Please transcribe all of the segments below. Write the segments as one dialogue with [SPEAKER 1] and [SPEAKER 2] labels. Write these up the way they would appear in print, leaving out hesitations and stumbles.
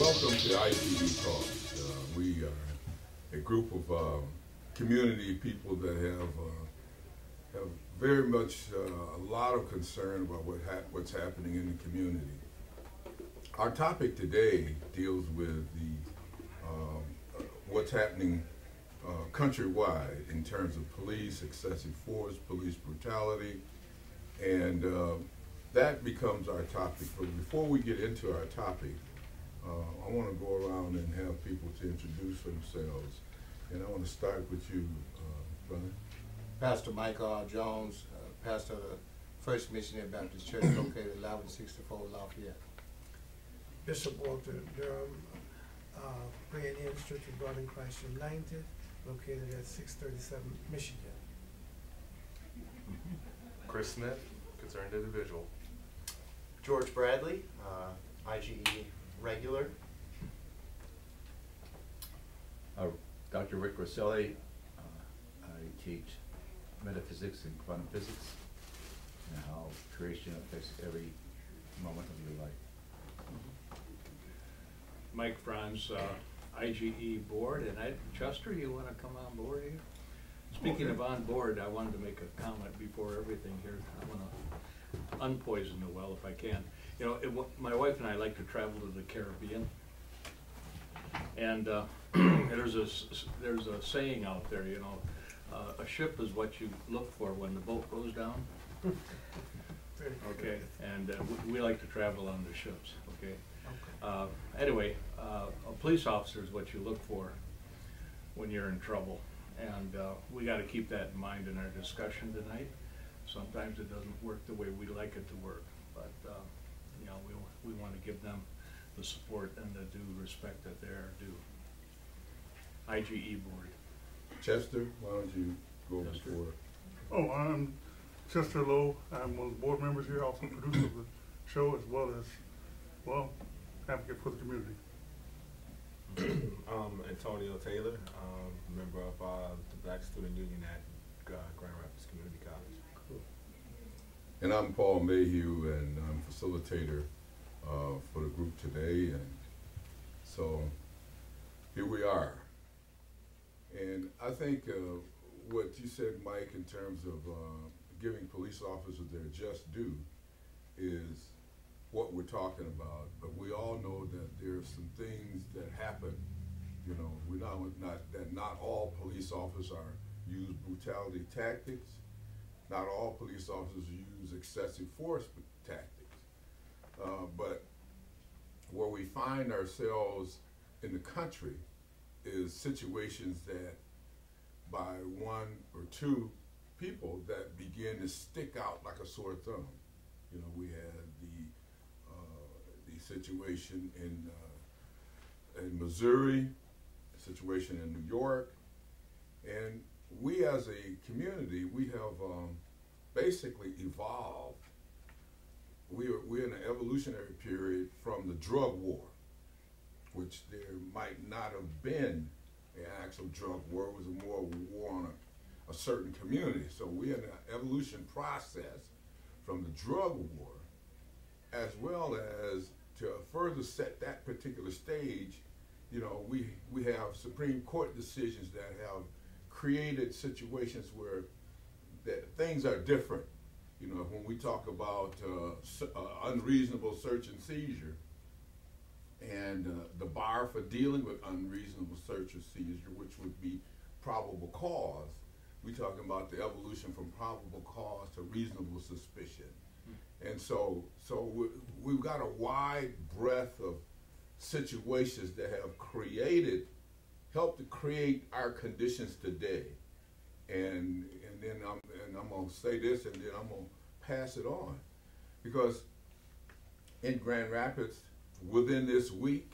[SPEAKER 1] Welcome to IGE Talks. We are a group of community people that have very much a lot of concern about what's happening in the community. Our topic today deals with what's happening countrywide in terms of police, excessive force, police brutality, and that becomes our topic. But before we get into our topic, I want to go around and have people to introduce themselves. And I want to start with you, brother.
[SPEAKER 2] Pastor Michael Jones, pastor of the First Missionary Baptist Church located 1164 Lafayette.
[SPEAKER 3] Bishop Walter Durham, Grand Hills Church of God in Christ United, located at 637 Michigan.
[SPEAKER 4] Chris Smith, concerned individual.
[SPEAKER 5] George Bradley, IGE regular.
[SPEAKER 6] Dr. Rick Rosselli, I teach metaphysics and quantum physics and how creation affects every moment of your life.
[SPEAKER 7] Mike Franz, IGE board, and Chester, you want to come on board here? Speaking of on board, I wanted to make a comment before everything here. I want to unpoison the well if I can. You know, my wife and I like to travel to the Caribbean, and there's a saying out there. You know, a ship is what you look for when the boat goes down. Okay, and we like to travel on the ships. Okay. Anyway, a police officer is what you look for when you're in trouble, and we got to keep that in mind in our discussion tonight. Sometimes it doesn't work the way we like it to work, but you know, we want to give them the support and the due respect that they are due. IGE board.
[SPEAKER 1] Chester, why don't you go
[SPEAKER 7] Chester.
[SPEAKER 1] before?
[SPEAKER 8] Oh, I'm Chester Lowe. I'm one of the board members here, also producer of the show, as well as, well, advocate for the community.
[SPEAKER 9] Antonio Taylor, member of the Black Student Union at Grand Rapids Community College.
[SPEAKER 1] Cool. And I'm Paul Mayhew, and I'm facilitator for the group today. And so here we are. And I think what you said, Mike, in terms of giving police officers their just due is what we're talking about. But we all know that there's some things that happen. You know, we know that not all police officers use brutality tactics. Not all police officers use excessive force tactics. But where we find ourselves in the country is situations that by one or two people that begin to stick out like a sore thumb. You know, we had the situation in Missouri, a situation in New York, and we as a community, we have basically evolved. We're in an evolutionary period from the drug war, which there might not have been an actual drug war. It was more war on a certain community. So we're in an evolution process from the drug war, as well as to further set that particular stage. You know, we have Supreme Court decisions that have created situations where things are different. You know, when we talk about unreasonable search and seizure, and the bar for dealing with unreasonable search or seizure, which would be probable cause, we're talking about the evolution from probable cause to reasonable suspicion. And so we've got a wide breadth of situations that have helped to create our conditions today. And then I'm going to say this, and then I'm going to pass it on. Because in Grand Rapids, within this week,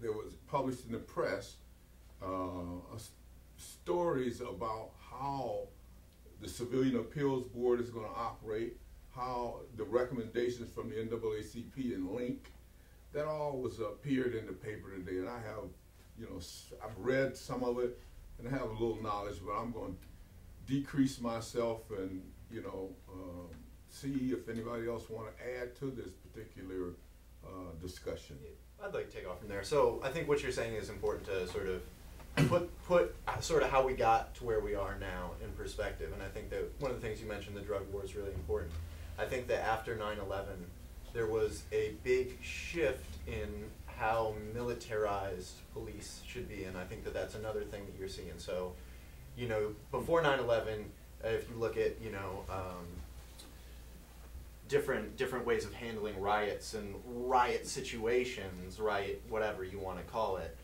[SPEAKER 1] there was published in the press stories about how the Civilian Appeals Board is going to operate, how the recommendations from the NAACP and Link, that all was appeared in the paper today. And I have, you know, I've read some of it, and I have a little knowledge, but I'm going to decrease myself and, you know, see if anybody else want to add to this particular discussion.
[SPEAKER 5] I'd like to take off from there. So I think what you're saying is important to sort of put sort of how we got to where we are now in perspective. And I think that one of the things you mentioned, the drug war, is really important. I think that after 9/11, there was a big shift in how militarized police should be, and I think that that's another thing that you're seeing. So, you know, before 9/11, if you look at, you know, different ways of handling riots and riot situations, riot whatever you want to call it,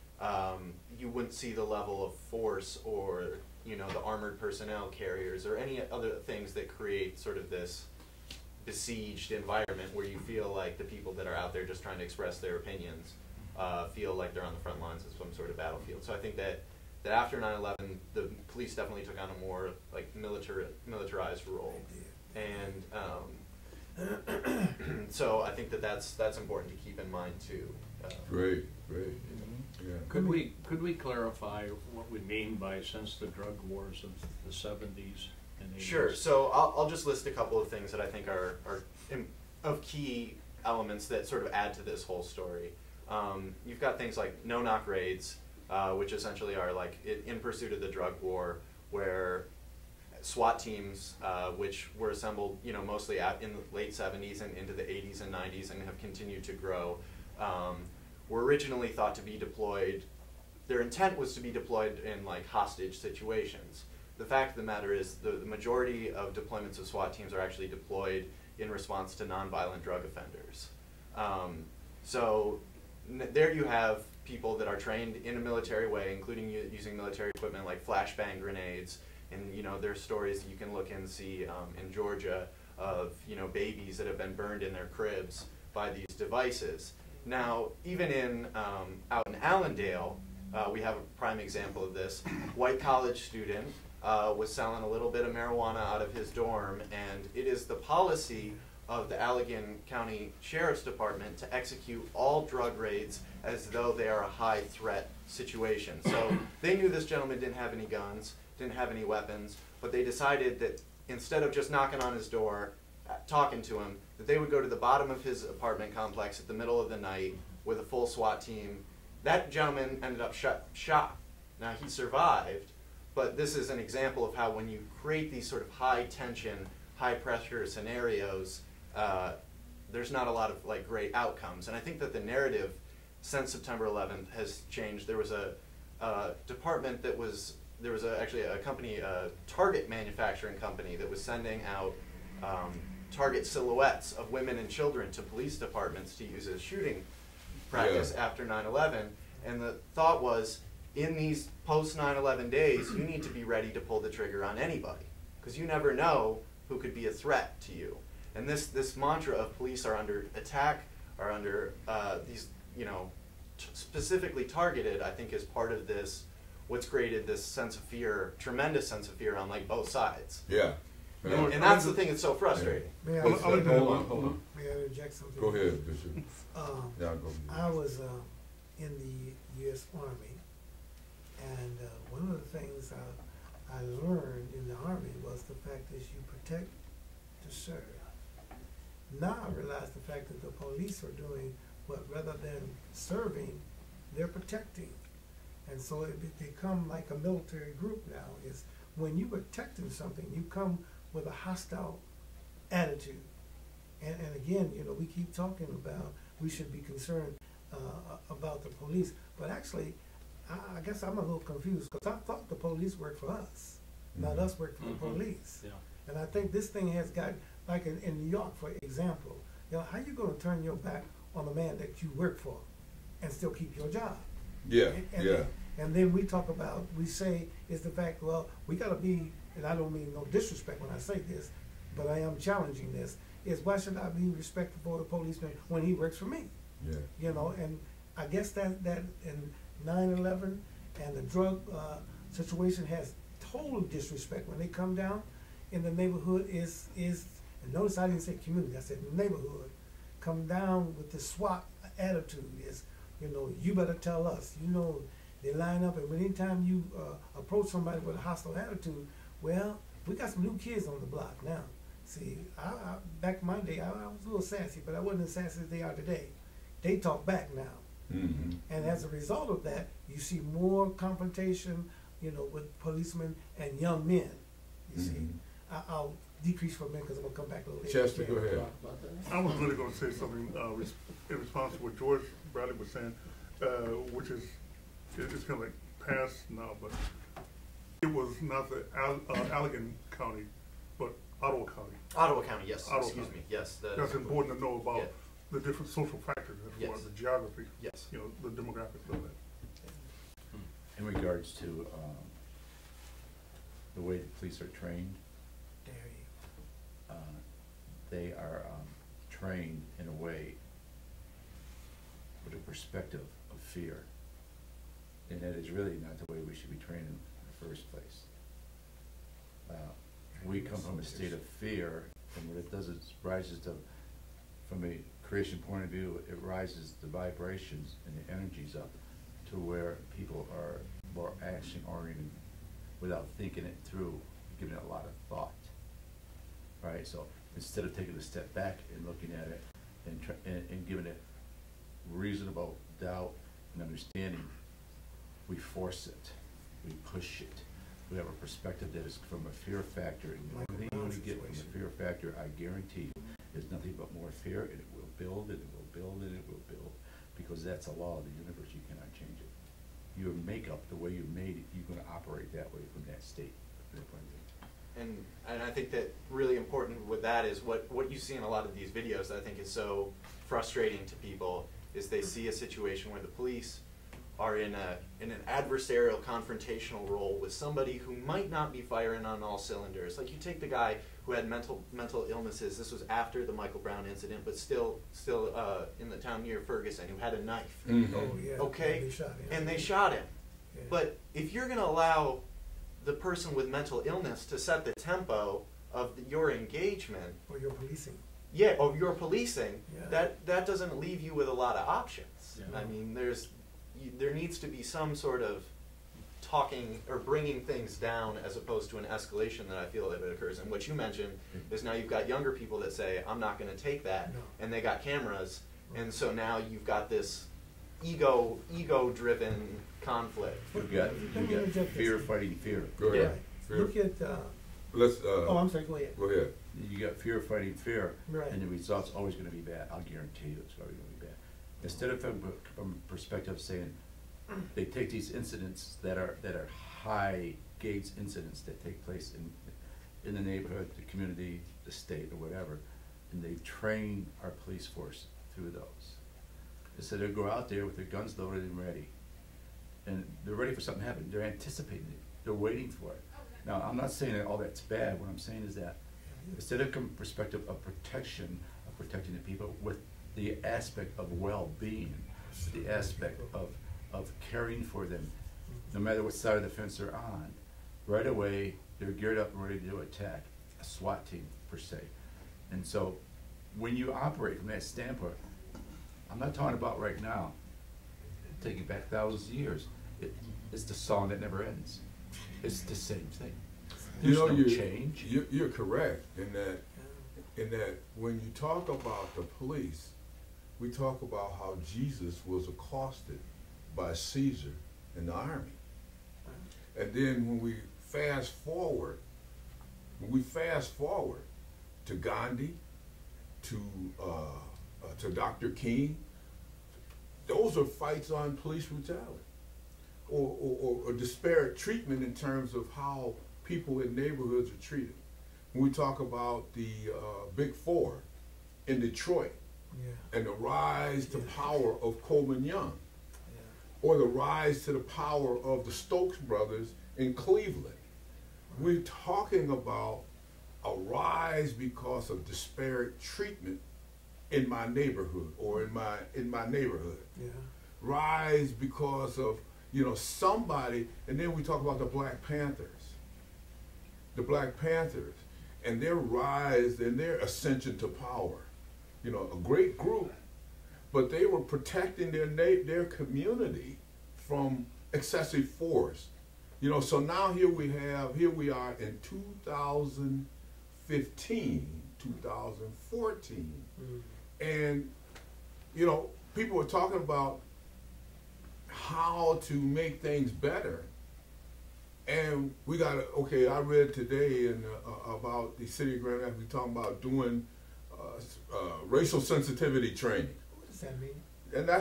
[SPEAKER 5] you wouldn't see the level of force or, you know, the armored personnel carriers or any other things that create sort of this besieged environment where you feel like the people that are out there just trying to express their opinions feel like they're on the front lines of some sort of battlefield. So I think that after 9/11, the police definitely took on a more like militarized role, and so I think that that's important to keep in mind too.
[SPEAKER 1] Great. Yeah.
[SPEAKER 7] Could we clarify what we mean by since the drug wars of the 70s and 80s?
[SPEAKER 5] Sure. So I'll just list a couple of things that I think are of key elements that sort of add to this whole story. You've got things like no-knock raids, which essentially are like in pursuit of the drug war, where SWAT teams, which were assembled, you know, mostly in the late 70s and into the 80s and 90s and have continued to grow, were originally thought to be deployed. Their intent was to be deployed in like hostage situations. The fact of the matter is the majority of deployments of SWAT teams are actually deployed in response to nonviolent drug offenders. So there you have people that are trained in a military way, including using military equipment like flashbang grenades. And you know, there's stories that you can look and see in Georgia of, you know, babies that have been burned in their cribs by these devices. Now, even in out in Allendale, we have a prime example of this. White college student was selling a little bit of marijuana out of his dorm, and it is the policy of the Allegan County Sheriff's Department to execute all drug raids as though they are a high threat situation. So they knew this gentleman didn't have any guns, didn't have any weapons, but they decided that instead of just knocking on his door, talking to him, that they would go to the bottom of his apartment complex at the middle of the night with a full SWAT team. That gentleman ended up shot. Now, he survived, but this is an example of how when you create these sort of high tension, high pressure scenarios, there's not a lot of like great outcomes. And I think that the narrative since September 11th has changed. There was a department that was, there was actually a company, a target manufacturing company that was sending out target silhouettes of women and children to police departments to use as shooting practice after 9/11. And the thought was, in these post 9/11 days, you need to be ready to pull the trigger on anybody, because you never know who could be a threat to you. And this mantra of police are under attack, are under these, you know, specifically targeted, I think is part of this, what's created this sense of fear, tremendous sense of fear on like both sides.
[SPEAKER 1] Yeah.
[SPEAKER 5] And that's the thing that's so frustrating.
[SPEAKER 3] May I,
[SPEAKER 1] Hold on.
[SPEAKER 3] may I interject something?
[SPEAKER 1] Go ahead, Bishop. Yeah, go ahead.
[SPEAKER 3] I was in the U.S. Army, and one of the things I learned in the Army was the fact that you protect to serve. Now I realize the fact that the police are doing what, rather than serving, they're protecting. And so it become like a military group now. Is when you're protecting something, you come with a hostile attitude. And again, you know, we keep talking about we should be concerned about the police, but actually, I guess I'm a little confused, because I thought the police worked for us, not us work for the police.
[SPEAKER 7] Yeah.
[SPEAKER 3] And I think this thing has got, like in New York, for example, you know, how you going to turn your back on the man that you work for and still keep your job?
[SPEAKER 1] Yeah,
[SPEAKER 3] And then we talk about, we say, is the fact, well, we got to be, and I don't mean no disrespect when I say this, but I am challenging this, is why should I be respectful for a policeman when he works for me?
[SPEAKER 1] yeah.
[SPEAKER 3] You know, and I guess that in 9/11 and the drug situation has total disrespect when they come down in the neighborhood is, and notice I didn't say community, I said neighborhood, come down with the SWAT attitude is, you know, you better tell us, you know, they line up, and anytime you approach somebody with a hostile attitude, well, we got some new kids on the block now. See, back in my day, I was a little sassy, but I wasn't as sassy as they are today. they talk back now.
[SPEAKER 1] Mm-hmm.
[SPEAKER 3] And as a result of that, you see more confrontation, you know, with policemen and young men. You see,
[SPEAKER 1] Mhm.
[SPEAKER 3] I'll decrease for a minute because I'm gonna come back a little later.
[SPEAKER 1] Chester, go ahead.
[SPEAKER 7] Talk about that.
[SPEAKER 8] I was really going to say something in response to what George Bradley was saying, which is, it's kind of like past now, but it was not the Allegan County, but Ottawa County.
[SPEAKER 5] Ottawa County, yes.
[SPEAKER 8] Ottawa
[SPEAKER 5] Excuse
[SPEAKER 8] County.
[SPEAKER 5] me. Yes.
[SPEAKER 8] That's important to know about
[SPEAKER 5] Yeah.
[SPEAKER 8] the different social factors as far
[SPEAKER 5] Yes.
[SPEAKER 8] as the geography,
[SPEAKER 5] Yes.
[SPEAKER 8] you know, the demographics of that.
[SPEAKER 6] In regards to the way the police are trained,
[SPEAKER 3] There you
[SPEAKER 6] they are trained in a way with a perspective of fear. And that is really not the way we should be trained in the first place. We come from a state of fear, and what it does is rises to, from a creation point of view, it rises the vibrations and the energies up to where people are more action oriented without thinking it through, giving it a lot of thought. Right? So instead of taking a step back and looking at it and giving it reasonable doubt and understanding, we force it, we push it. We have a perspective that is from a fear factor, and the only thing you're going to get from a fear factor, I guarantee you, is nothing but more fear, and it will build, and it will build, and it will build, because that's a law of the universe. You cannot change it. Your makeup, the way you're made, you're going to operate that way from that state. From that point of view.
[SPEAKER 5] And I think that really important with that is what you see in a lot of these videos that I think is so frustrating to people is they see a situation where the police are in an adversarial confrontational role with somebody who might not be firing on all cylinders. Like you take the guy who had mental illnesses. This was after the Michael Brown incident, but still in the town near Ferguson, who had a knife.
[SPEAKER 1] Mhm.
[SPEAKER 3] go. Oh, yeah.
[SPEAKER 5] Okay,
[SPEAKER 3] They shot him.
[SPEAKER 5] and they shot him.
[SPEAKER 3] Yeah.
[SPEAKER 5] But if you're going to allow the person with mental illness to set the tempo of your engagement,
[SPEAKER 3] Or your policing.
[SPEAKER 5] of your policing,
[SPEAKER 3] Yeah.
[SPEAKER 5] that doesn't leave you with a lot of options.
[SPEAKER 7] Yeah.
[SPEAKER 5] I mean, there needs to be some sort of talking or bringing things down as opposed to an escalation that I feel that it occurs. And what you mentioned is now you've got younger people that say, I'm not going to take that,
[SPEAKER 3] No.
[SPEAKER 5] and they got cameras, and so now you've got this ego-driven conflict.
[SPEAKER 6] You got fear fighting fear.
[SPEAKER 1] Go ahead.
[SPEAKER 3] Right.
[SPEAKER 1] Fear.
[SPEAKER 3] Look at,
[SPEAKER 1] Let's,
[SPEAKER 3] oh, I'm sorry, go ahead.
[SPEAKER 1] go ahead.
[SPEAKER 6] You got fear fighting fear,
[SPEAKER 3] Right.
[SPEAKER 6] and the result's always going to be bad. I'll guarantee you it's always going to be bad. Instead of from a perspective of saying, they take these incidents that are high gauge incidents that take place in the neighborhood, the community, the state, or whatever, and they train our police force through those. Instead they go out there with their guns loaded and ready, and they're ready for something to happen. They're anticipating it. They're waiting for it. Now, I'm not saying that all that's bad. What I'm saying is that instead of from perspective of protection, of protecting the people with the aspect of well-being, the aspect of caring for them, no matter what side of the fence they're on, right away they're geared up and ready to attack, a SWAT team per se. And so when you operate from that standpoint, I'm not talking about right now, taking back thousands of years, it's the song that never ends. It's the same thing. There's no change.
[SPEAKER 1] You're correct in that when you talk about the police, we talk about how Jesus was accosted by Caesar and the army. And then when we fast forward to Gandhi, to Dr. King, those are fights on police brutality or disparate treatment in terms of how people in neighborhoods are treated. When we talk about the Big Four in Detroit,
[SPEAKER 3] Yeah.
[SPEAKER 1] and the rise to
[SPEAKER 3] Yeah.
[SPEAKER 1] power of Coleman Young,
[SPEAKER 3] Yeah.
[SPEAKER 1] or the rise to the power of the Stokes brothers in Cleveland. We're talking about a rise because of disparate treatment in my neighborhood or in my neighborhood.
[SPEAKER 3] Yeah.
[SPEAKER 1] Rise because of somebody, and then we talk about the Black Panthers. The Black Panthers and their rise and their ascension to power. A great group, but they were protecting their community from excessive force. So now here we are in 2015, 2014,
[SPEAKER 3] Mm.
[SPEAKER 1] and people were talking about how to make things better. And we got to, okay, I read today about the city of Grand Rapids, we talking about doing racial sensitivity training.
[SPEAKER 3] What does that mean?
[SPEAKER 1] And that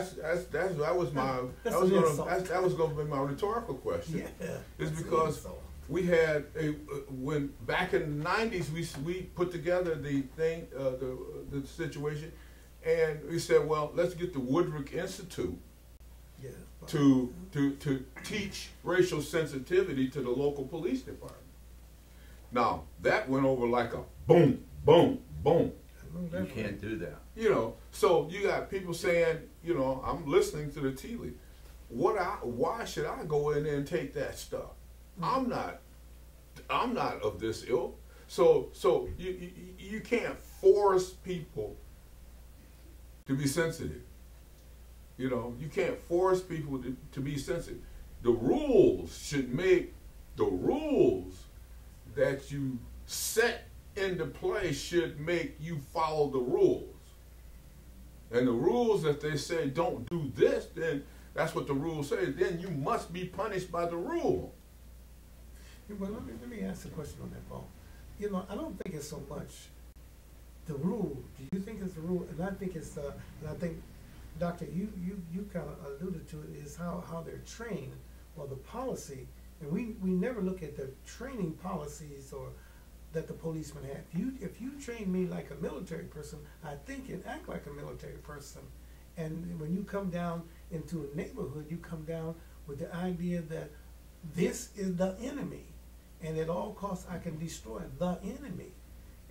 [SPEAKER 1] was going to be my rhetorical question.
[SPEAKER 3] Yeah.
[SPEAKER 1] It's because we had when back in the 90s we put together the thing, the situation, and we said, well, let's get the Woodrick Institute to teach racial sensitivity to the local police department. Now that went over like a boom, boom, boom.
[SPEAKER 6] You can't do that.
[SPEAKER 1] You know, so you got people saying, you know, I'm listening to the tea leaf. Why should I go in there and take that stuff? I'm not of this ilk. So you can't force people to be sensitive. You know, you can't force people to be sensitive. The rules should make the rules that you set into place should make you follow the rules. And the rules, if they say don't do this, then that's what the rules say. Then you must be punished by the rule.
[SPEAKER 3] Yeah, well, let me ask a question on that, Paul. You know, I don't think it's so much the rule. Do you think it's the rule? And I think it's and I think, Doctor, you kind of alluded to it, is how they're trained, or the policy. And we never look at the training policies or that the policemen have. If you train me like a military person, I think and act like a military person. And when you come down into a neighborhood, you come down with the idea that this is the enemy, and at all costs I can destroy the enemy.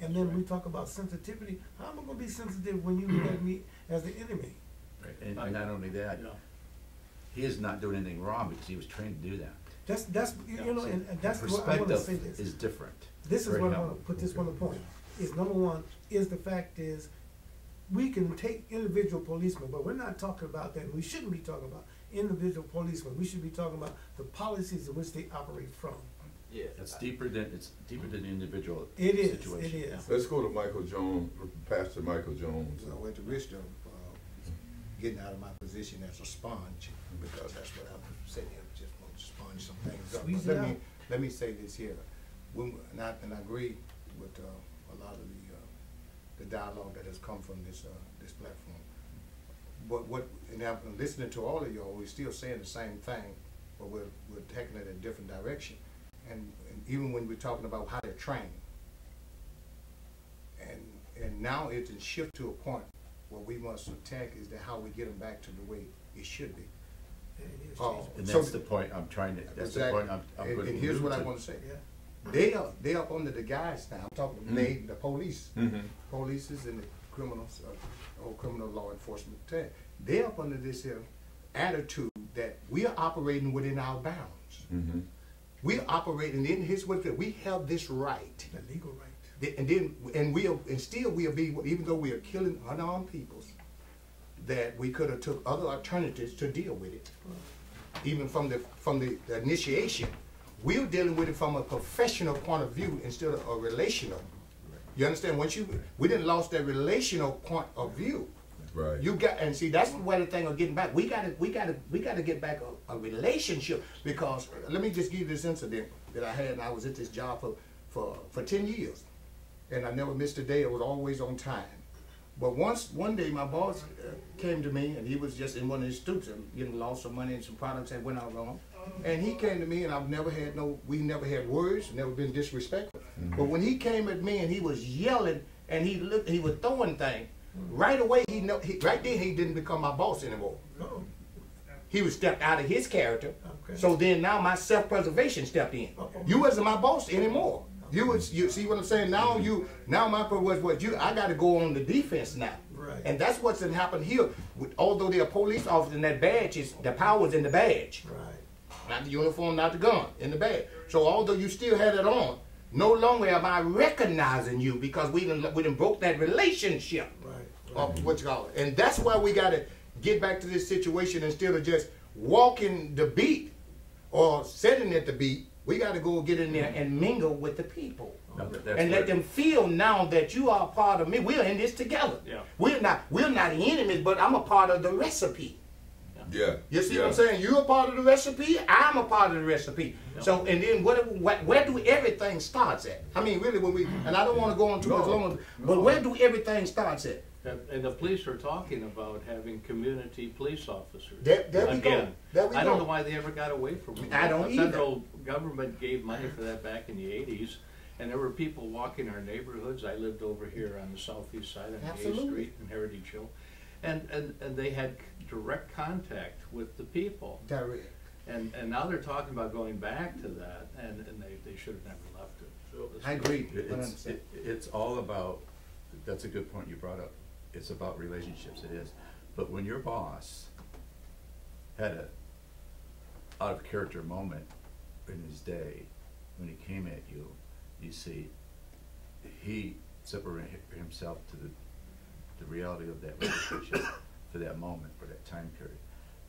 [SPEAKER 3] And then we talk about sensitivity. How am I going to be sensitive when you look at me as the enemy?
[SPEAKER 6] Right. And not only that, he is not doing anything wrong because he was trained to do that.
[SPEAKER 3] That's you know, and that's what I want to say. This
[SPEAKER 6] is different.
[SPEAKER 3] This is what I want to put this one point. Is number one is the fact is we can take individual policemen, but we're not talking about that. We shouldn't be talking about individual policemen. We should be talking about the policies in which they operate from.
[SPEAKER 5] Yeah,
[SPEAKER 6] it's deeper than the individual
[SPEAKER 3] situation. It is.
[SPEAKER 1] Yeah. Let's go to Michael Jones, Pastor Michael Jones.
[SPEAKER 2] So I went to risk of getting out of my position as a sponge, because that's what I'm sitting here, just want to sponge some things up. But let me say this here, and I agree with a lot of the dialogue that has come from this platform. But and I'm listening to all of y'all, we're still saying the same thing, but we're taking it in a different direction. And even when we're talking about how they're trained, and now it's a shift to a point where we must attack is that how we get them back to the way it should be.
[SPEAKER 6] And that's the point I'm trying to. That's exactly the point I'm
[SPEAKER 2] and here's what I want to say.
[SPEAKER 3] Yeah.
[SPEAKER 2] They up under the guys now. I'm talking the police, polices and the criminals, or criminal law enforcement. They up under this here attitude that we are operating within our bounds. We are operating in his way. We have this right,
[SPEAKER 3] the legal right.
[SPEAKER 2] And still we'll be, even though we are killing unarmed peoples, that we could have took other alternatives to deal with it. Even from the initiation, we're dealing with it from a professional point of view instead of a relational. You understand? We didn't lost that relational point of view.
[SPEAKER 1] Right.
[SPEAKER 2] And see, that's where the thing of getting back. We gotta get back a relationship, because let me just give you this incident that I had. And I was at this job for 10 years, and I never missed a day. I was always on time. But one day my boss came to me, and he was just in one of his stoops and getting lost some money and some products that went out wrong. And he came to me, and we never had words, never been disrespectful. But when he came at me and he was yelling and he was throwing things, right away right then he didn't become my boss anymore. He was stepped out of his character. Okay. So then now my self-preservation stepped in. You wasn't my boss anymore. You see what I'm saying? Now my part was I got to go on the defense now.
[SPEAKER 3] Right.
[SPEAKER 2] And that's what's happened here. Although they're a police officer, and that badge is the power's in the badge.
[SPEAKER 3] Right.
[SPEAKER 2] Not the uniform, not the gun, in the badge. So although you still had it on, no longer am I recognizing you, because we done broke that relationship.
[SPEAKER 3] Right.
[SPEAKER 2] Of what you call it. And that's why we got to get back to this situation instead of just walking the beat or sitting at the beat. We got to go get in there and mingle with the people.
[SPEAKER 6] No, that's
[SPEAKER 2] And let
[SPEAKER 6] what-
[SPEAKER 2] them feel now that you are a part of me. We're in this together.
[SPEAKER 7] Yeah.
[SPEAKER 2] We're not enemies, but I'm a part of the recipe.
[SPEAKER 1] Yeah.
[SPEAKER 2] You see
[SPEAKER 1] yeah.
[SPEAKER 2] what I'm saying? You're a part of the recipe. I'm a part of the recipe.
[SPEAKER 7] Yeah.
[SPEAKER 2] So, and then where do everything starts at? I mean, really, when we, and I don't want to go on too much longer, but where do everything starts at?
[SPEAKER 7] And the police are talking about having community police officers.
[SPEAKER 2] There we go.
[SPEAKER 7] Again,
[SPEAKER 2] There we
[SPEAKER 7] I don't
[SPEAKER 2] go.
[SPEAKER 7] know why they ever got away from it.
[SPEAKER 2] I don't
[SPEAKER 7] The
[SPEAKER 2] either.
[SPEAKER 7] federal government gave money for that back in the 80s, and there were people walking our neighborhoods. I lived over here on the southeast side on Gay
[SPEAKER 2] Absolutely.
[SPEAKER 7] Street in Heritage Hill, and they had direct contact with the people.
[SPEAKER 2] Direct.
[SPEAKER 7] And now they're talking about going back to that, and they should have never left it. So
[SPEAKER 2] I agree.
[SPEAKER 6] It's all about, that's a good point you brought up. It's about relationships, it is. But when your boss had a out of character moment in his day, when he came at you, you see, he separated himself to the reality of that relationship for that moment, for that time period.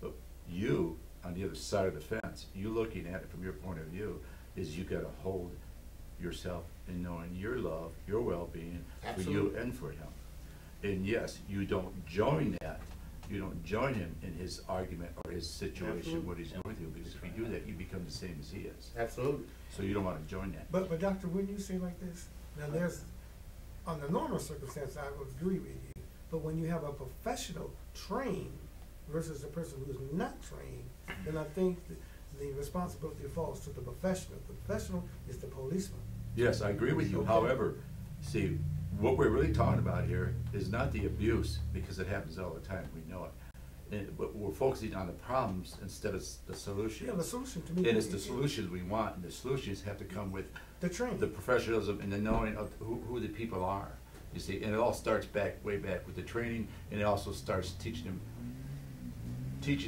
[SPEAKER 6] But you, on the other side of the fence, you looking at it from your point of view, is you gotta hold yourself in knowing your love, your well-being for you
[SPEAKER 2] Absolutely.
[SPEAKER 6] and for him. And yes, you don't join that. You don't join him in his argument or his situation,
[SPEAKER 2] Absolutely.
[SPEAKER 6] what he's doing with you, because if you do that, you become the same as he is.
[SPEAKER 2] Absolutely.
[SPEAKER 6] So you don't want to join that.
[SPEAKER 3] But doctor, wouldn't you say like this? Now there's, under normal circumstances, I would agree with you. But when you have a professional trained versus a person who's not trained, then I think the responsibility falls to the professional. The professional is the policeman.
[SPEAKER 6] Yes, I agree with you.
[SPEAKER 3] Okay.
[SPEAKER 6] However, see, what we're really talking about here is not the abuse, because it happens all the time, we know it. But we're focusing on the problems instead of the solutions.
[SPEAKER 3] Yeah, the solution to me.
[SPEAKER 6] And it's the solutions we want, and the solutions have to come with
[SPEAKER 3] The training.
[SPEAKER 6] the professionalism and the knowing of who the people are. You see, and it all starts way back with the training, and it also starts teaching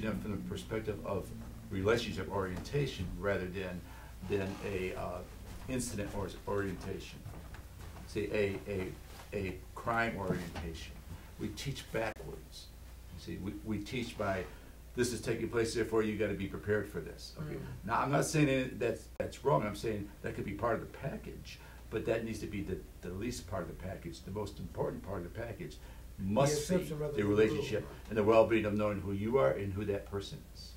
[SPEAKER 6] them from the perspective of relationship orientation rather than a incident orientation. See, a crime orientation. We teach backwards. See, we teach by, this is taking place, therefore you got to be prepared for this. Okay. Now, I'm not saying that's wrong. I'm saying that could be part of the package, but that needs to be the least part of the package. The most important part of the package must be
[SPEAKER 3] exception rather
[SPEAKER 6] the
[SPEAKER 3] than the
[SPEAKER 6] relationship
[SPEAKER 3] rule.
[SPEAKER 6] and the well-being of knowing who you are and who that person is.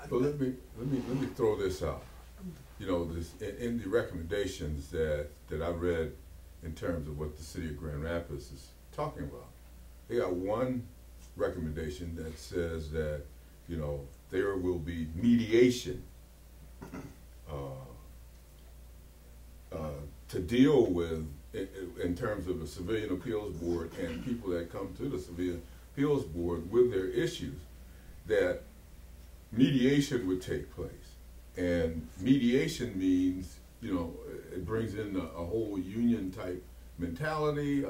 [SPEAKER 1] But let me throw this out. You know, this in the recommendations that I read in terms of what the city of Grand Rapids is talking about. They got one recommendation that says that, you know, there will be mediation to deal with in terms of a civilian appeals board and people that come to the civilian appeals board with their issues, that mediation would take place. And mediation means, you know, it brings in a whole union type mentality.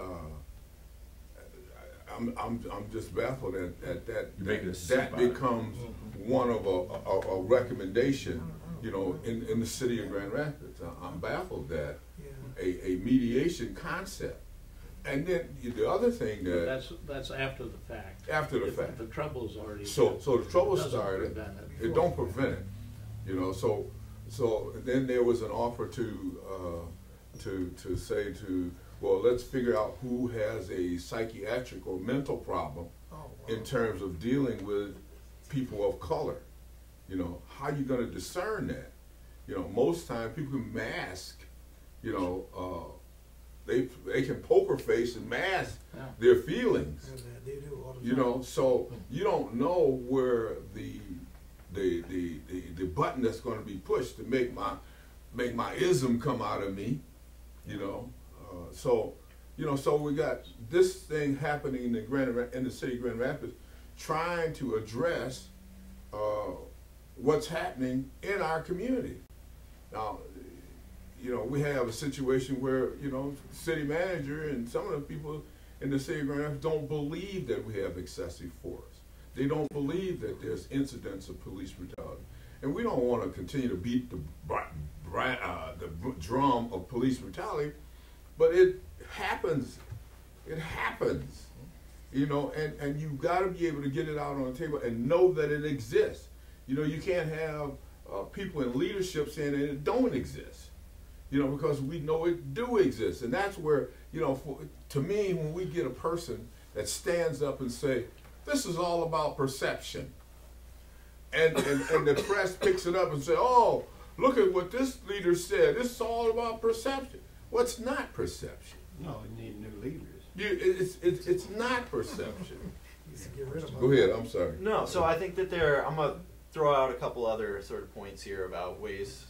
[SPEAKER 1] I'm just baffled at that.
[SPEAKER 6] You're making a
[SPEAKER 1] That
[SPEAKER 6] soup out of it.
[SPEAKER 1] becomes one of a recommendation, you know, in the city of Grand Rapids. I'm baffled that
[SPEAKER 3] Yeah.
[SPEAKER 1] a mediation concept. And then the other thing that
[SPEAKER 7] That's after the fact.
[SPEAKER 1] after the fact.
[SPEAKER 7] The trouble's already.
[SPEAKER 1] So the trouble
[SPEAKER 7] Doesn't
[SPEAKER 1] started.
[SPEAKER 7] prevent it.
[SPEAKER 1] It don't prevent it, you know. So then there was an offer to say well, let's figure out who has a psychiatric or mental problem
[SPEAKER 3] Oh, wow.
[SPEAKER 1] in terms of dealing with people of color. You know, how you going to discern that? You know, most time people can mask. You know, they can poker face and mask
[SPEAKER 7] Yeah.
[SPEAKER 1] their feelings.
[SPEAKER 3] And, they do all the
[SPEAKER 1] You
[SPEAKER 3] time.
[SPEAKER 1] know, so you don't know where the button that's going to be pushed to make my ism come out of me. You know, so we got this thing happening in the city of Grand Rapids, trying to address what's happening in our community. Now, you know, we have a situation where, you know, city manager and some of the people in the city of Grand Rapids don't believe that we have excessive force. They don't believe that there's incidents of police brutality. And we don't want to continue to beat the drum of police brutality, but it happens. It happens. You know, and you've got to be able to get it out on the table and know that it exists. You know, you can't have people in leadership saying that it don't exist. You know, because we know it do exist, and that's where, you know, to me, when we get a person that stands up and say, this is all about perception, and the press picks it up and say, oh, look at what this leader said, this is all about perception. Well, it's not perception.
[SPEAKER 10] No, we need new leaders.
[SPEAKER 1] It's not perception.
[SPEAKER 3] Get rid of them.
[SPEAKER 1] Go ahead, I'm sorry.
[SPEAKER 5] No, so I think that I'm going to throw out a couple other sort of points here about ways,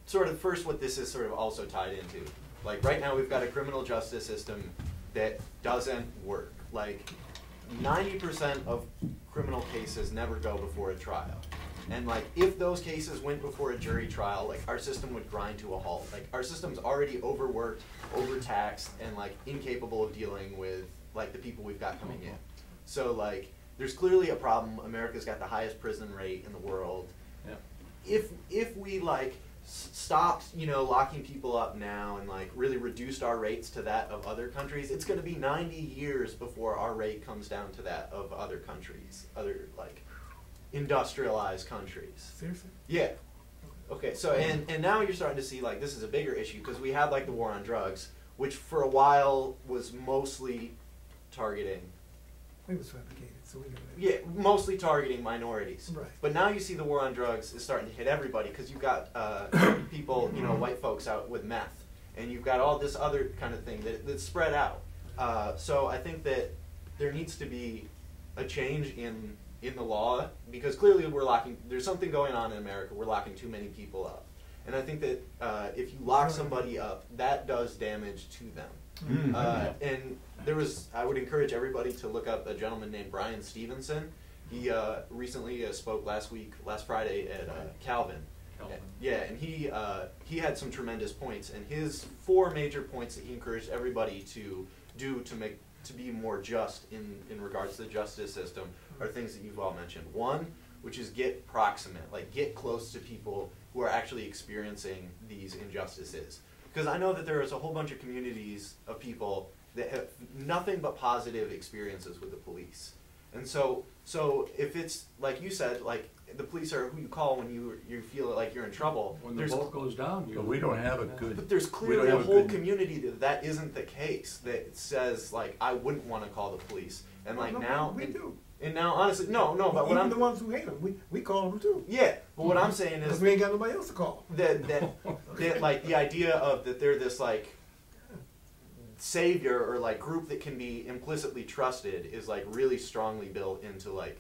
[SPEAKER 5] sort of first what this is sort of also tied into. Like right now we've got a criminal justice system that doesn't work. Like 90% of criminal cases never go before a trial. And like if those cases went before a jury trial, like our system would grind to a halt. Like our system's already overworked, overtaxed, and like incapable of dealing with like the people we've got coming in. So like there's clearly a problem. America's got the highest prison rate in the world. Yeah. If we like stopped, you know, locking people up now and like really reduced our rates to that of other countries, it's going to be 90 years before our rate comes down to that of other countries, other like industrialized countries.
[SPEAKER 3] Seriously?
[SPEAKER 5] Yeah. Okay, so and now you're starting to see like this is a bigger issue because we had like the war on drugs, which for a while was mostly targeting.
[SPEAKER 3] We was fabricated, so we know that.
[SPEAKER 5] Yeah, mostly targeting minorities.
[SPEAKER 3] Right.
[SPEAKER 5] But now you see the war on drugs is starting to hit everybody because you've got people, you know, white folks out with meth, and you've got all this other kind of thing that's spread out. So I think that there needs to be a change in the law because clearly there's something going on in America. We're locking too many people up. And I think that if you lock somebody up, that does damage to them. And I would encourage everybody to look up a gentleman named Brian Stevenson. He recently spoke last Friday at Calvin. Yeah, and he had some tremendous points, and his 4 major points that he encouraged everybody to do to be more just in regards to the justice system are things that you've all mentioned. 1, which is get proximate, like get close to people who are actually experiencing these injustices. Because I know that there is a whole bunch of communities of people that have nothing but positive experiences with the police. And so if it's, like you said, like the police are who you call when you feel like you're in trouble.
[SPEAKER 7] When the boat goes down,
[SPEAKER 6] But we don't have a good.
[SPEAKER 5] But there's clearly a whole community that isn't the case, that says, like, I wouldn't want to call the police. And like now...
[SPEAKER 3] We do.
[SPEAKER 5] And now, honestly, no, but what
[SPEAKER 3] Even
[SPEAKER 5] I'm...
[SPEAKER 3] the ones who hate them, we call them too.
[SPEAKER 5] Yeah, but what I'm saying is...
[SPEAKER 3] Because we ain't got nobody else to call.
[SPEAKER 5] That like, the idea of that they're this, like, savior or, like, group that can be implicitly trusted is, like, really strongly built into, like,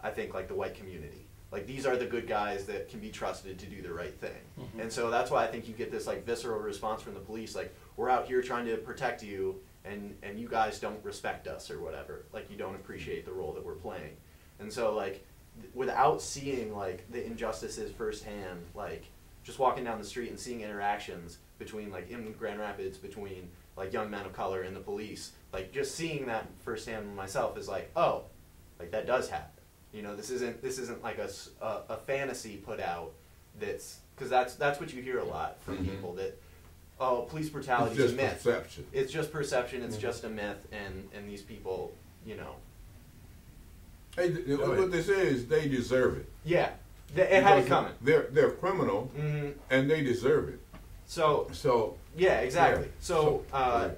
[SPEAKER 5] I think, like, the white community. Like, these are the good guys that can be trusted to do the right thing. Mm-hmm. And so that's why I think you get this, like, visceral response from the police, like, we're out here trying to protect you, and you guys don't respect us or whatever. Like, you don't appreciate the role that we're playing. And so, like, without seeing, like, the injustices firsthand, like, just walking down the street and seeing interactions between, like, in Grand Rapids, between, like, young men of color and the police, like, just seeing that firsthand myself is like, oh, like, that does happen. You know, this isn't like a fantasy put out that's, because that's what you hear a lot from people that, oh, police brutality is a myth.
[SPEAKER 1] Perception.
[SPEAKER 5] It's just perception. It's just a myth, and these people, you know.
[SPEAKER 1] Hey, what they say is they deserve it.
[SPEAKER 5] Yeah, it had it coming.
[SPEAKER 1] They're criminal, and they deserve it.
[SPEAKER 5] So yeah, exactly.
[SPEAKER 1] Yeah.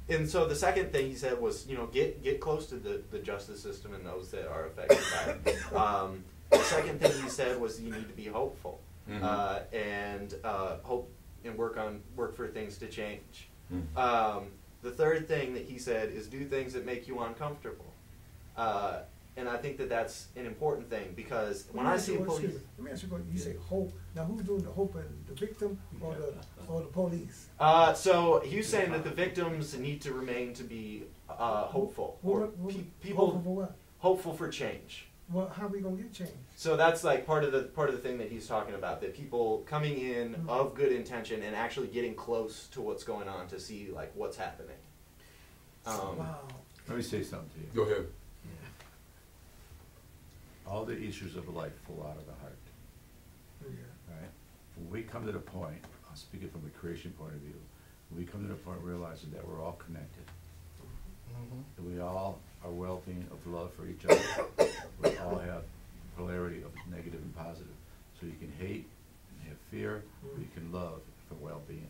[SPEAKER 5] And so the second thing he said was, you know, get close to the justice system and those that are affected by it. The second thing he said was you need to be hopeful, and hope and work for things to change. The third thing that he said is do things that make you uncomfortable. And I think that that's an important thing because when I see police...
[SPEAKER 3] Let me ask you, you say hope. Now who's doing the hope, the victim or the police?
[SPEAKER 5] So he was saying that the victims need to remain to be hopeful. People
[SPEAKER 3] hopeful for what?
[SPEAKER 5] Hopeful for change.
[SPEAKER 3] Well, how are we gonna get change?
[SPEAKER 5] So that's like part of the thing that he's talking about, that people coming in of good intention and actually getting close to what's going on to see like what's happening.
[SPEAKER 3] Wow.
[SPEAKER 6] Let me say something to you.
[SPEAKER 1] Go ahead.
[SPEAKER 6] All the issues of life flow out of the heart.
[SPEAKER 3] Yeah.
[SPEAKER 6] Right? When we come to the point, I'm speaking from a creation point of view, when we come to the point realizing that we're all connected, that we all are wealthy of love for each other, we all have polarity of negative and positive. So you can hate and have fear, or you can love for well-being.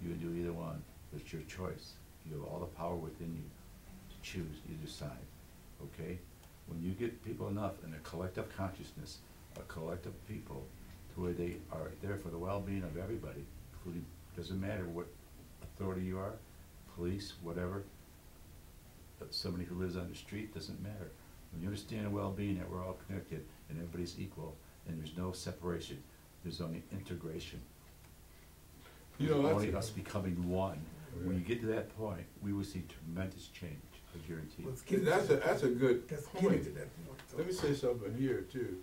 [SPEAKER 6] You can do either one, but it's your choice. You have all the power within you to choose either side, okay? When you get people enough in a collective consciousness, a collective people, to where they are there for the well-being of everybody, including, doesn't matter what authority you are, police, whatever, but somebody who lives on the street, doesn't matter. When you understand the well-being, that we're all connected and everybody's equal, and there's no separation, there's only integration.
[SPEAKER 1] You know,
[SPEAKER 6] Only us becoming one. When you get to that point, we will see tremendous change, I guarantee you.
[SPEAKER 1] That's a good
[SPEAKER 3] That's
[SPEAKER 1] point.
[SPEAKER 3] getting to that point. So.
[SPEAKER 1] Let me say something here too.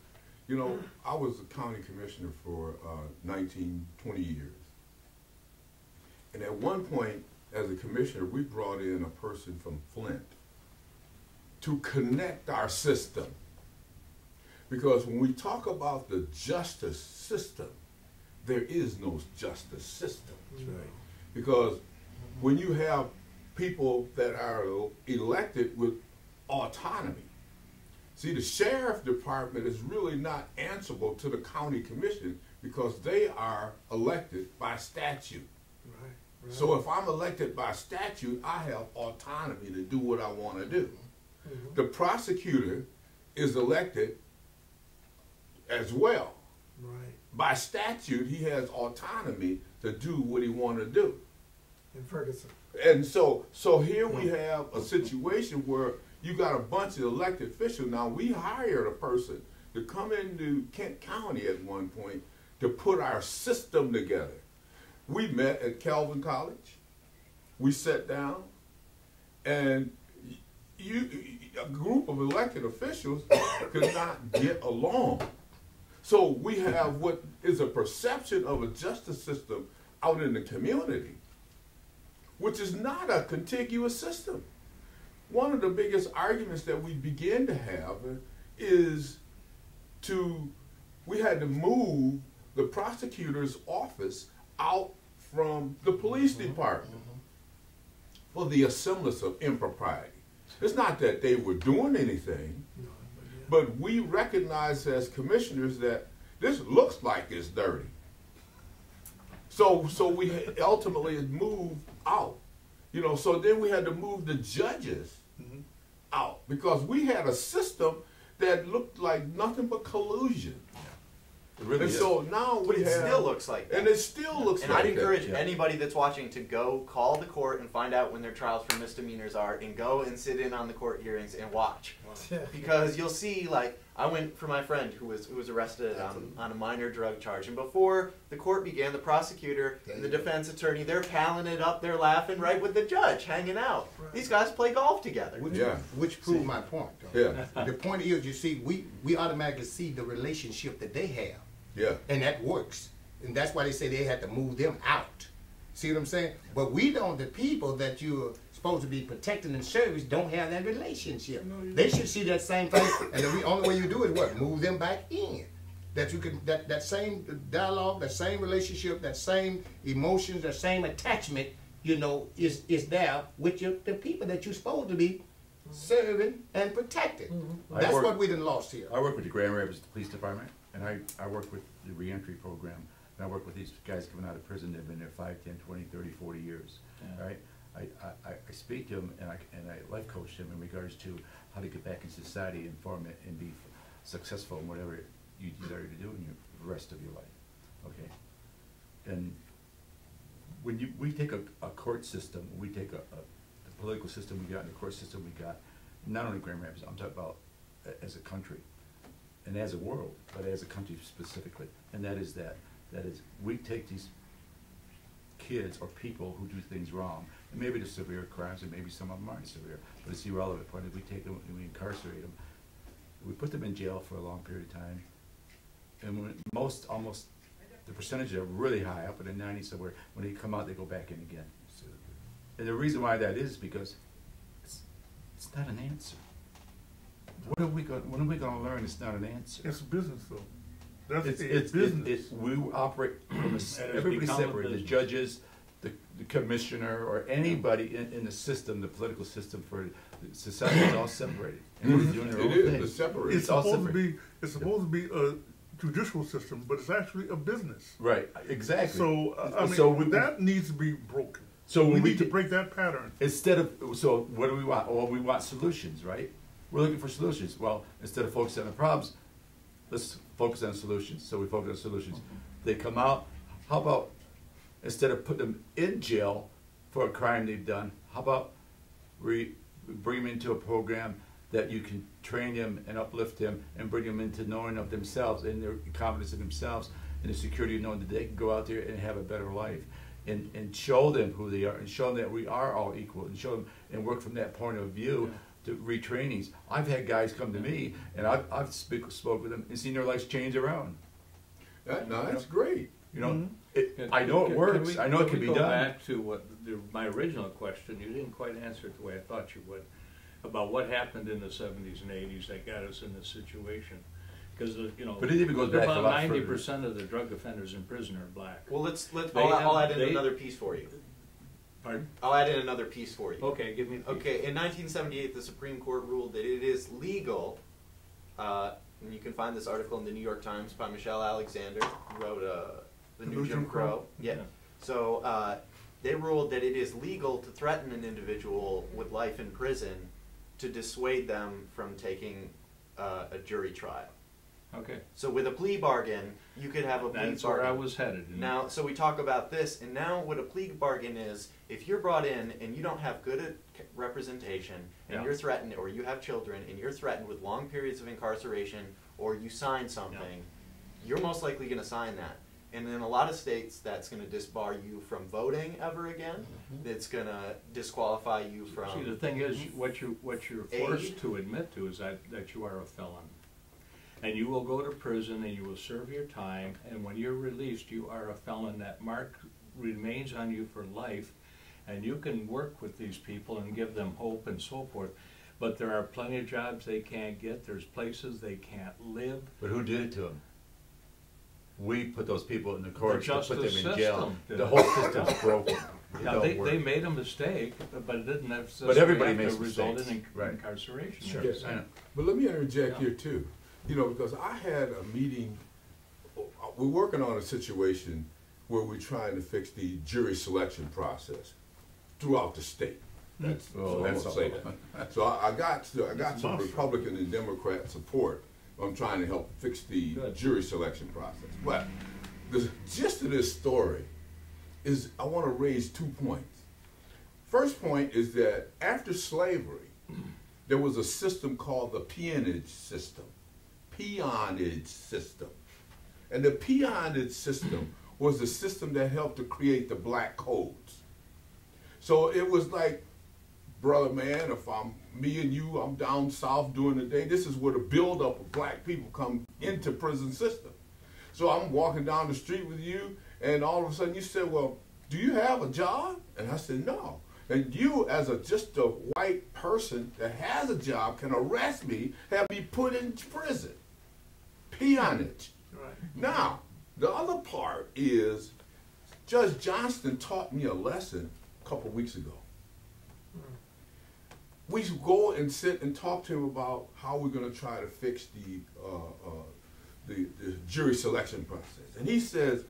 [SPEAKER 1] You know, I was a county commissioner for 20 years. And at one point, as a commissioner, we brought in a person from Flint to connect our system. Because when we talk about the justice system, there is no justice system.
[SPEAKER 3] That's right.
[SPEAKER 1] Because when you have people that are elected with autonomy, see, the sheriff department is really not answerable to the county commission because they are elected by statute.
[SPEAKER 3] Right. Right.
[SPEAKER 1] So if I'm elected by statute, I have autonomy to do what I want to do.
[SPEAKER 3] Mm-hmm.
[SPEAKER 1] The prosecutor is elected as well.
[SPEAKER 3] Right.
[SPEAKER 1] By statute, he has autonomy to do what he want to do.
[SPEAKER 3] In Ferguson.
[SPEAKER 1] And so here we have a situation where you got a bunch of elected officials. Now, we hired a person to come into Kent County at one point to put our system together. We met at Calvin College. We sat down, and a group of elected officials could not get along. So we have what is a perception of a justice system out in the community, which is not a contiguous system. One of the biggest arguments that we begin to have is we had to move the prosecutor's office out from the police department for the semblance of impropriety. It's not that they were doing anything, but we recognize as commissioners that this looks like it's dirty. So we ultimately moved out. You know, so then we had to move the judges out because we had a system that looked like nothing but collusion.
[SPEAKER 6] It really
[SPEAKER 1] And
[SPEAKER 6] is.
[SPEAKER 1] so now
[SPEAKER 5] But
[SPEAKER 1] we
[SPEAKER 5] it
[SPEAKER 1] have,
[SPEAKER 5] still looks like that.
[SPEAKER 1] and it still looks
[SPEAKER 5] And
[SPEAKER 1] like
[SPEAKER 5] I'd encourage
[SPEAKER 1] that.
[SPEAKER 6] Yeah.
[SPEAKER 5] anybody that's watching to go call the court and find out when their trials for misdemeanors are, and go and sit in on the court hearings and watch, because you'll see. Like, I went for my friend who was arrested on a minor drug charge, and before the court began, the prosecutor and the defense attorney, they're palling it up, they're laughing right with the judge, hanging out.
[SPEAKER 3] Right.
[SPEAKER 5] These guys play golf together.
[SPEAKER 2] Which proved my point.
[SPEAKER 1] Yeah,
[SPEAKER 2] The point is, you see, we automatically see the relationship that they have.
[SPEAKER 1] yeah.
[SPEAKER 2] And that works. And that's why they say they had to move them out. See what I'm saying? But we don't, the people that you're supposed to be protecting and service don't have that relationship. They should see that same thing. And the only way you do it is what? Move them back in. That you can, that same dialogue, that same relationship, that same emotions, that same attachment, you know, is there with the people that you're supposed to be serving and protecting.
[SPEAKER 6] I
[SPEAKER 2] That's
[SPEAKER 6] work-
[SPEAKER 2] what we done lost here.
[SPEAKER 6] I work with the Grand Rapids Police Department, and I work with the reentry program, and I work with these guys coming out of prison. They've been there 5, 10, 20, 30, 40 years, right? I speak to them, and I life coach them in regards to how to get back in society and form it and be successful in whatever you desire to do in the rest of your life, okay? And when we take a court system, we take the political system we got and the court system we got, not only Grand Rapids, I'm talking about as a country and as a world, but as a country specifically. And that is we take these kids or people who do things wrong, and maybe they're severe crimes and maybe some of them aren't severe, but it's irrelevant. Point is, we take them and we incarcerate them. We put them in jail for a long period of time, and almost the percentages are really high, up in the 90s somewhere. When they come out, they go back in again. And the reason why that is because it's not an answer. When are we going to learn it's not an answer?
[SPEAKER 8] It's business, though. That's
[SPEAKER 6] It's
[SPEAKER 8] business.
[SPEAKER 6] we operate from everybody
[SPEAKER 7] become a
[SPEAKER 6] separate. The
[SPEAKER 7] business.
[SPEAKER 6] judges, the commissioner, or anybody in the system, the political system for society is all separated. And they're doing their own
[SPEAKER 1] It is.
[SPEAKER 6] thing.
[SPEAKER 1] It's separated.
[SPEAKER 8] It's
[SPEAKER 6] all
[SPEAKER 8] supposed to
[SPEAKER 6] separate.
[SPEAKER 8] be. It's supposed to be judicial system, but it's actually a business.
[SPEAKER 6] Right, exactly.
[SPEAKER 8] So, I mean,
[SPEAKER 6] So we-
[SPEAKER 8] that needs to be broken.
[SPEAKER 6] So
[SPEAKER 8] we
[SPEAKER 6] when we
[SPEAKER 8] need to
[SPEAKER 6] get-
[SPEAKER 8] break that pattern.
[SPEAKER 6] Instead of, so what do we want? Well, we want solutions, right? We're looking for solutions. Well, instead of focusing on the problems, let's focus on solutions. So we focus on solutions. They come out, how about, instead of putting them in jail for a crime they've done, how about we bring them into a program that you can train them and uplift them and bring them into knowing of themselves and their confidence in themselves and the security of knowing that they can go out there and have a better life. And show them who they are, and show them that we are all equal, and show them and work from that point of view to retrainings. I've had guys come to me, and I've spoke with them and seen their lives change around.
[SPEAKER 1] No, that's great.
[SPEAKER 6] You know, I know it works. I know it can be
[SPEAKER 7] Go
[SPEAKER 6] done.
[SPEAKER 7] back to my original question. You didn't quite answer it the way I thought you would, about what happened in the 70s and 80s that got us in this situation. Because you know,
[SPEAKER 6] But it even goes back a
[SPEAKER 7] about
[SPEAKER 6] lot further.
[SPEAKER 7] 90% of the drug offenders in prison are black.
[SPEAKER 5] Well,
[SPEAKER 7] They
[SPEAKER 5] I'll
[SPEAKER 7] have-
[SPEAKER 5] add in
[SPEAKER 7] they-
[SPEAKER 5] another piece for you.
[SPEAKER 7] Pardon?
[SPEAKER 5] I'll add in another piece for you.
[SPEAKER 7] Okay, give me.
[SPEAKER 5] Okay, in 1978, the Supreme Court ruled that it is legal, and you can find this article in the New York Times by Michelle Alexander, who wrote The New Jim Crow. Yeah. So they ruled that it is legal to threaten an individual with life in prison to dissuade them from taking a jury trial.
[SPEAKER 7] Okay.
[SPEAKER 5] So with a plea bargain, you could have a plea
[SPEAKER 7] That's
[SPEAKER 5] bargain.
[SPEAKER 7] where I was headed.
[SPEAKER 5] Now, so we talk about this, and now what a plea bargain is, if you're brought in and you don't have good representation, and
[SPEAKER 7] Yeah.
[SPEAKER 5] you're threatened, or you have children, and you're threatened with long periods of incarceration, or you sign something, you're most likely going to sign that. And in a lot of states, that's going to disbar you from voting ever again. It's going to disqualify you from...
[SPEAKER 7] See, the thing is, what you're forced
[SPEAKER 5] aid.
[SPEAKER 7] to admit to is that you are a felon. And you will go to prison and you will serve your time, and when you're released, you are a felon. That mark remains on you for life, and you can work with these people and give them hope and so forth. But there are plenty of jobs they can't get. There's places they can't live.
[SPEAKER 6] But who did it to them? We put those people in the courts to put them
[SPEAKER 7] justice
[SPEAKER 6] in jail.
[SPEAKER 7] system did
[SPEAKER 6] The
[SPEAKER 7] it.
[SPEAKER 6] whole system's broken. It
[SPEAKER 7] Now,
[SPEAKER 6] don't
[SPEAKER 7] they
[SPEAKER 6] work.
[SPEAKER 7] made a mistake, but it didn't
[SPEAKER 6] But
[SPEAKER 7] necessarily
[SPEAKER 6] everybody
[SPEAKER 7] have
[SPEAKER 6] makes
[SPEAKER 7] to result
[SPEAKER 6] mistakes.
[SPEAKER 7] in
[SPEAKER 6] Right.
[SPEAKER 7] incarceration.
[SPEAKER 6] Sure.
[SPEAKER 1] Yes,
[SPEAKER 6] I know.
[SPEAKER 1] but let me interject
[SPEAKER 7] Yeah.
[SPEAKER 1] here too. You know, because I had a meeting, we're working on a situation where we're trying to fix the jury selection process throughout the state. That's,
[SPEAKER 6] Oh,
[SPEAKER 1] so I'm
[SPEAKER 6] that's
[SPEAKER 1] gonna say
[SPEAKER 6] all.
[SPEAKER 1] that. So I got some
[SPEAKER 8] monster.
[SPEAKER 1] Republican and Democrat support. I'm trying to help fix the
[SPEAKER 7] Good.
[SPEAKER 1] jury selection process. But the gist of this story is I want to raise 2 points. First point is that after slavery, there was a system called the peonage system. Peonage system. And the peonage system was the system that helped to create the black codes. So it was like, brother man, if me and you, I'm down south during the day, this is where the buildup of black people come into prison system. So I'm walking down the street with you, and all of a sudden you said, well, do you have a job? And I said, no. And you, as just a white person that has a job, can arrest me, have me put in prison. Peonage.
[SPEAKER 3] Right.
[SPEAKER 1] Now, the other part is Judge Johnston taught me a lesson a couple weeks ago. We go and sit and talk to him about how we're going to try to fix the jury selection process. And he says,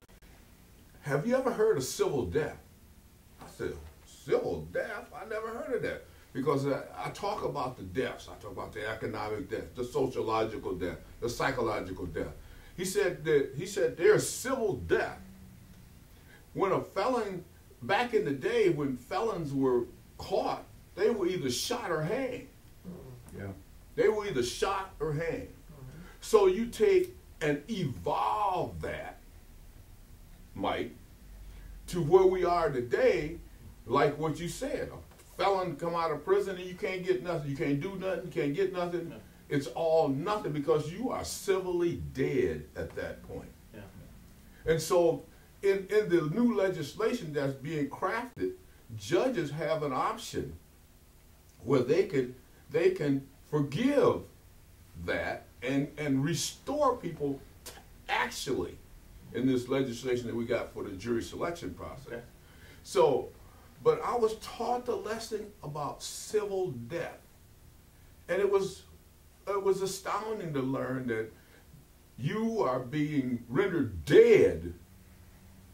[SPEAKER 1] have you ever heard of civil death? I said, civil death? I never heard of that. Because I talk about the deaths. I talk about the economic death, the sociological death, the psychological death. He said there's civil death. When a felon, back in the day when felons were caught, they were either shot or hanged.
[SPEAKER 6] Yeah.
[SPEAKER 1] They were either shot or hanged. So you take and evolve that, Mike, to where we are today, like what you said. A felon come out of prison and you can't get nothing. You can't do nothing. You can't get nothing.
[SPEAKER 7] No.
[SPEAKER 1] It's all nothing because you are civilly dead at that point.
[SPEAKER 7] Yeah.
[SPEAKER 1] And so in the new legislation that's being crafted, judges have an option where they can forgive that and restore people actually in this legislation that we got for the jury selection process.
[SPEAKER 7] Okay.
[SPEAKER 1] So, but I was taught the lesson about civil death. And it was astounding to learn that you are being rendered dead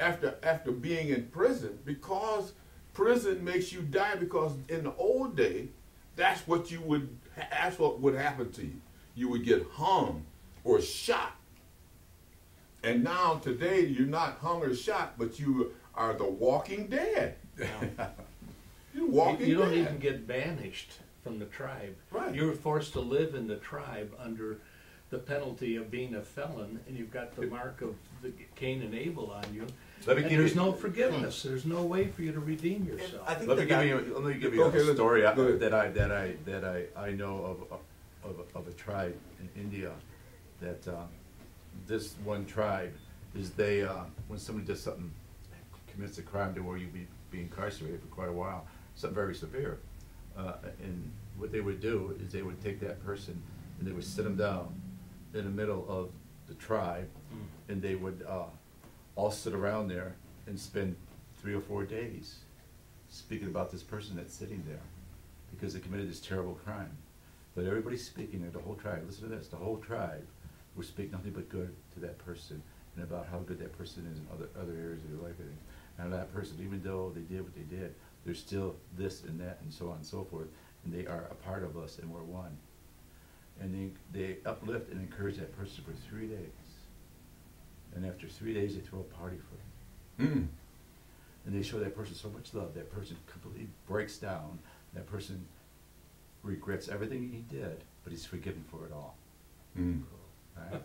[SPEAKER 1] after being in prison, because prison makes you die, because in the old day, that's what would happen to you. You would get hung or shot. And now today you're not hung or shot, but you are the walking dead. You're walking
[SPEAKER 7] You don't
[SPEAKER 1] dead.
[SPEAKER 7] even get banished from the tribe.
[SPEAKER 1] Right.
[SPEAKER 7] You're forced to live in the tribe under the penalty of being a felon, and you've got the mark of the Cain and Abel on you.
[SPEAKER 6] Let me
[SPEAKER 7] And
[SPEAKER 6] give
[SPEAKER 7] there's
[SPEAKER 6] you-
[SPEAKER 7] no forgiveness. There's no way for you to redeem yourself.
[SPEAKER 5] I think
[SPEAKER 6] Let me
[SPEAKER 5] that
[SPEAKER 6] give you
[SPEAKER 1] Okay,
[SPEAKER 6] a story
[SPEAKER 1] go ahead.
[SPEAKER 6] that I know of a tribe in India that this one tribe is they when somebody does something, commits a crime to where you be incarcerated for quite a while, something very severe, and what they would do is they would take that person and they would sit them down in the middle of the tribe, and they would all sit around there and spend 3 or 4 days speaking about this person that's sitting there because they committed this terrible crime. But everybody's speaking there, the whole tribe. Listen to this, the whole tribe would speak nothing but good to that person and about how good that person is in other areas of their life. And that person, even though they did what they did, there's still this and that and so on and so forth. And they are a part of us and we're one. And they uplift and encourage that person for 3 days. And after 3 days, they throw a party for them. And they show that person so much love. That person completely breaks down. That person regrets everything he did, but he's forgiven for it all. Right?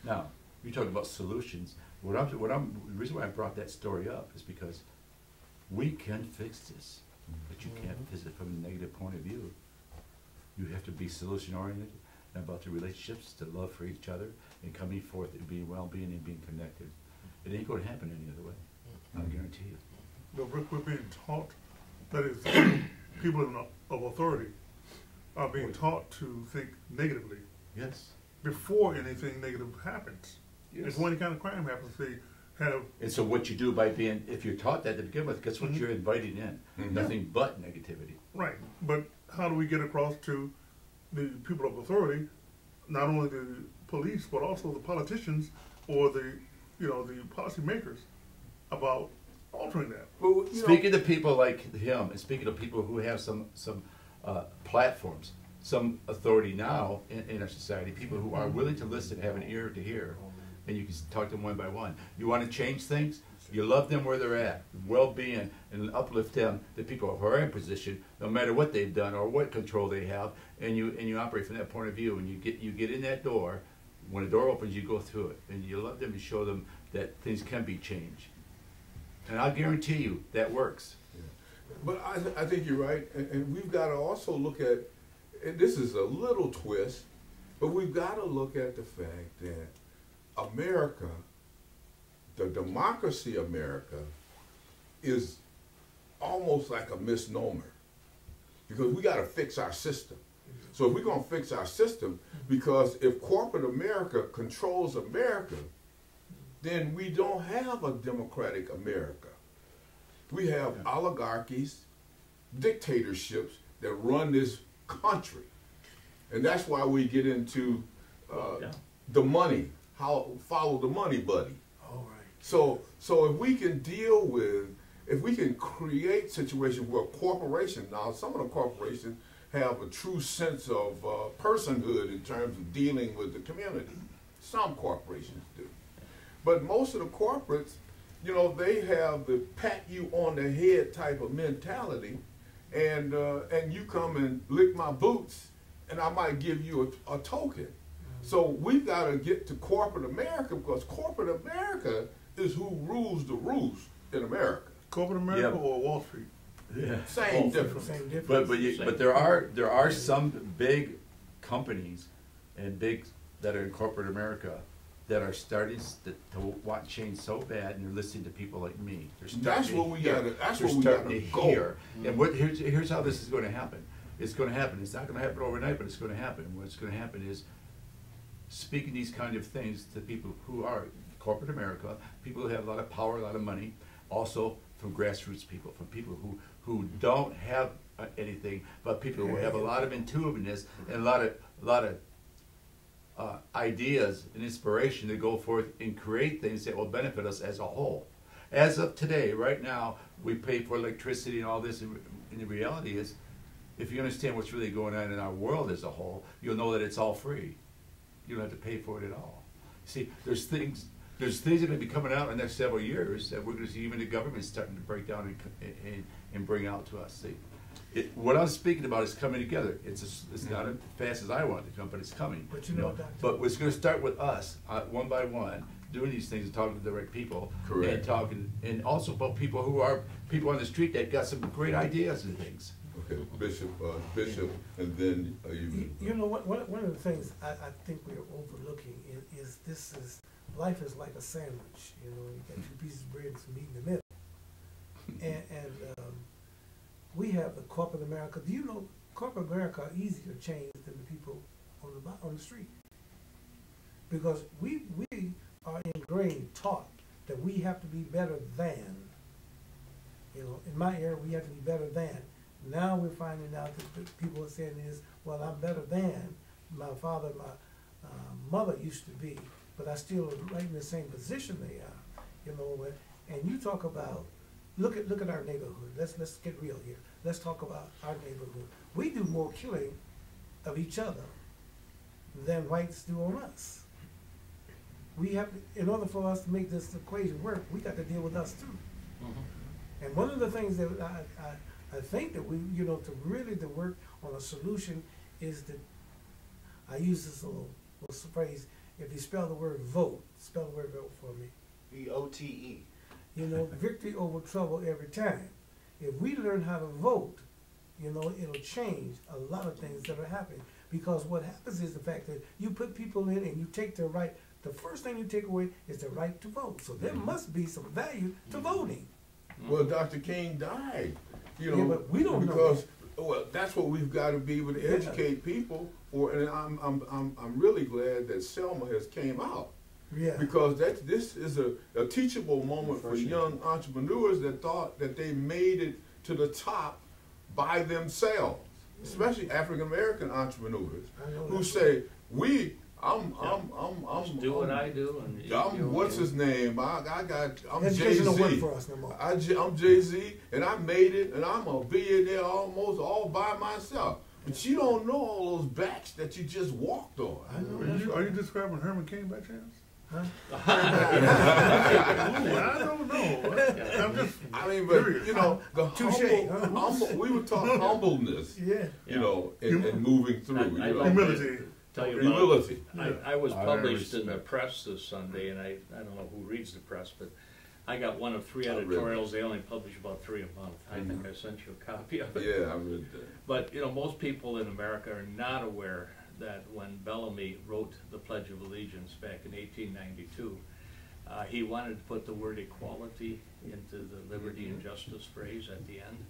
[SPEAKER 6] Now, you talk about solutions. The reason why I brought that story up is because we can fix this, but you can't fix it from a negative point of view. You have to be solution-oriented and about the relationships, the love for each other, and coming forth and being well-being and being connected. It ain't going to happen any other way. I guarantee you.
[SPEAKER 8] But we're being taught, that is, people of authority are being taught to think negatively
[SPEAKER 6] Yes.
[SPEAKER 8] before anything negative happens. Before any kind of crime happens, they have.
[SPEAKER 6] And so what you do by being, if you're taught that to begin with, guess what you're inviting in? Nothing but negativity.
[SPEAKER 8] Right, but how do we get across to the people of authority, not only the police, but also the politicians or the policymakers, about altering that?
[SPEAKER 1] Well,
[SPEAKER 6] Speaking to people like him, and speaking to people who have some platforms, some authority now in our society, people who are willing to listen, have an ear to hear, and you can talk to them one by one. You want to change things? You love them where they're at, well-being, and uplift them, the people who are in position, no matter what they've done or what control they have, and you operate from that point of view, and you get in that door. When the door opens, you go through it, and you love them and show them that things can be changed. And I'll guarantee you that works.
[SPEAKER 1] But I think you're right, and we've got to also look at, and this is a little twist, but we've got to look at the fact that America, the democracy America, is almost like a misnomer, because we got to fix our system. So if we're going to fix our system, because if corporate America controls America, then we don't have a democratic America. We have oligarchies, dictatorships that run this country. And that's why we get into the money, how follow the money, buddy.
[SPEAKER 3] All right.
[SPEAKER 1] So if we can if we can create situations where corporations, now some of the corporations have a true sense of personhood in terms of dealing with the community. Some corporations do. But most of the corporates, they have the pat you on the head type of mentality, and you come and lick my boots, and I might give you a token. So we've got to get to corporate America, because corporate America is who rules the roost in America.
[SPEAKER 8] Corporate America or Wall Street?
[SPEAKER 6] Yeah.
[SPEAKER 1] Same difference.
[SPEAKER 3] Same difference.
[SPEAKER 6] But there are some big companies and that are in corporate America that are starting to want change so bad, and they're listening to people like me.
[SPEAKER 1] That's where we got to. That's where we got to go.
[SPEAKER 6] And here's how this is going to happen. It's going to happen. It's not going to happen overnight, but it's going to happen. What's going to happen is speaking these kind of things to people who are corporate America, people who have a lot of power, a lot of money, also from grassroots people, from people who don't have anything, but people who have a lot of intuitiveness and a lot of ideas and inspiration to go forth and create things that will benefit us as a whole. As of today, right now, we pay for electricity and all this, and the reality is, if you understand what's really going on in our world as a whole, you'll know that it's all free. You don't have to pay for it at all. See, there's things that may be coming out in the next several years that we're going to see even the government starting to break down and bring out to us. See, what I'm speaking about is coming together. It's not as fast as I want it to come, but it's coming.
[SPEAKER 3] But you know, Dr.
[SPEAKER 6] But it's going to start with us, one by one, doing these things and talking to the right people.
[SPEAKER 1] Correct.
[SPEAKER 6] And talking, and also about people who are people on the street that got some great ideas and things.
[SPEAKER 1] Okay, Bishop, and then
[SPEAKER 3] You know, one of the things I think we're overlooking is life is like a sandwich. You know, you got two pieces of bread and some meat in the middle. And we have the corporate America. Do you know corporate America are easier to change than the people on the street? Because we are ingrained, taught that we have to be better than. You know, in my area, we have to be better than. Now we're finding out that people are saying is, well, I'm better than my father, my mother used to be, but I still right in the same position they are. You know, and you talk about look at our neighborhood. Let's get real here. Let's talk about our neighborhood. We do more killing of each other than whites do on us. We have to, in order for us to make this equation work, we got to deal with us too. Mm-hmm. And one of the things that I think that we, you know, to work on a solution is that I use this little phrase. If you spell the word vote, spell the word vote for me.
[SPEAKER 5] VOTE.
[SPEAKER 3] You know, victory over trouble every time. If we learn how to vote, you know, it'll change a lot of things that are happening. Because what happens is the fact that you put people in and you take their right. The first thing you take away is the right to vote. So there must be some value to voting.
[SPEAKER 1] well, Dr. King died. You know,
[SPEAKER 3] Yeah, but we don't know
[SPEAKER 1] because well, that's what we've got to be able to educate people. And I'm really glad that Selma has came out.
[SPEAKER 3] Yeah.
[SPEAKER 1] Because this is a teachable moment for young entrepreneurs that thought that they made it to the top by themselves, especially African American entrepreneurs who say, I'm
[SPEAKER 7] do what I do, and
[SPEAKER 1] what's his name? I'm
[SPEAKER 3] Education don't work
[SPEAKER 1] Jay-Z.
[SPEAKER 3] for us no more.
[SPEAKER 1] I'm Jay-Z, and I made it, and I'm a billionaire almost all by myself. But you don't know all those backs that you just walked on.
[SPEAKER 3] I know.
[SPEAKER 8] Are you describing Herman Cain by chance?
[SPEAKER 3] Huh?
[SPEAKER 8] I don't know. I'm just
[SPEAKER 1] I mean, but
[SPEAKER 8] curious.
[SPEAKER 1] you know, the
[SPEAKER 3] Touche.
[SPEAKER 1] humble, we were talking humbleness,
[SPEAKER 3] Yeah.
[SPEAKER 1] you know, and moving through.
[SPEAKER 7] I'd
[SPEAKER 1] you know.
[SPEAKER 7] like to
[SPEAKER 8] Humility.
[SPEAKER 7] tell you about,
[SPEAKER 1] Humility.
[SPEAKER 7] I was
[SPEAKER 6] I
[SPEAKER 7] published in the
[SPEAKER 6] respect.
[SPEAKER 7] press this Sunday, and I don't know who reads the press, but I got one of 3
[SPEAKER 1] I read it.
[SPEAKER 7] editorials. They only publish about 3 a month. I think I sent you a copy of it.
[SPEAKER 1] Yeah, I read that.
[SPEAKER 7] But, you know, most people in America are not aware that when Bellamy wrote the Pledge of Allegiance back in 1892, he wanted to put the word equality into the liberty and justice phrase at the end.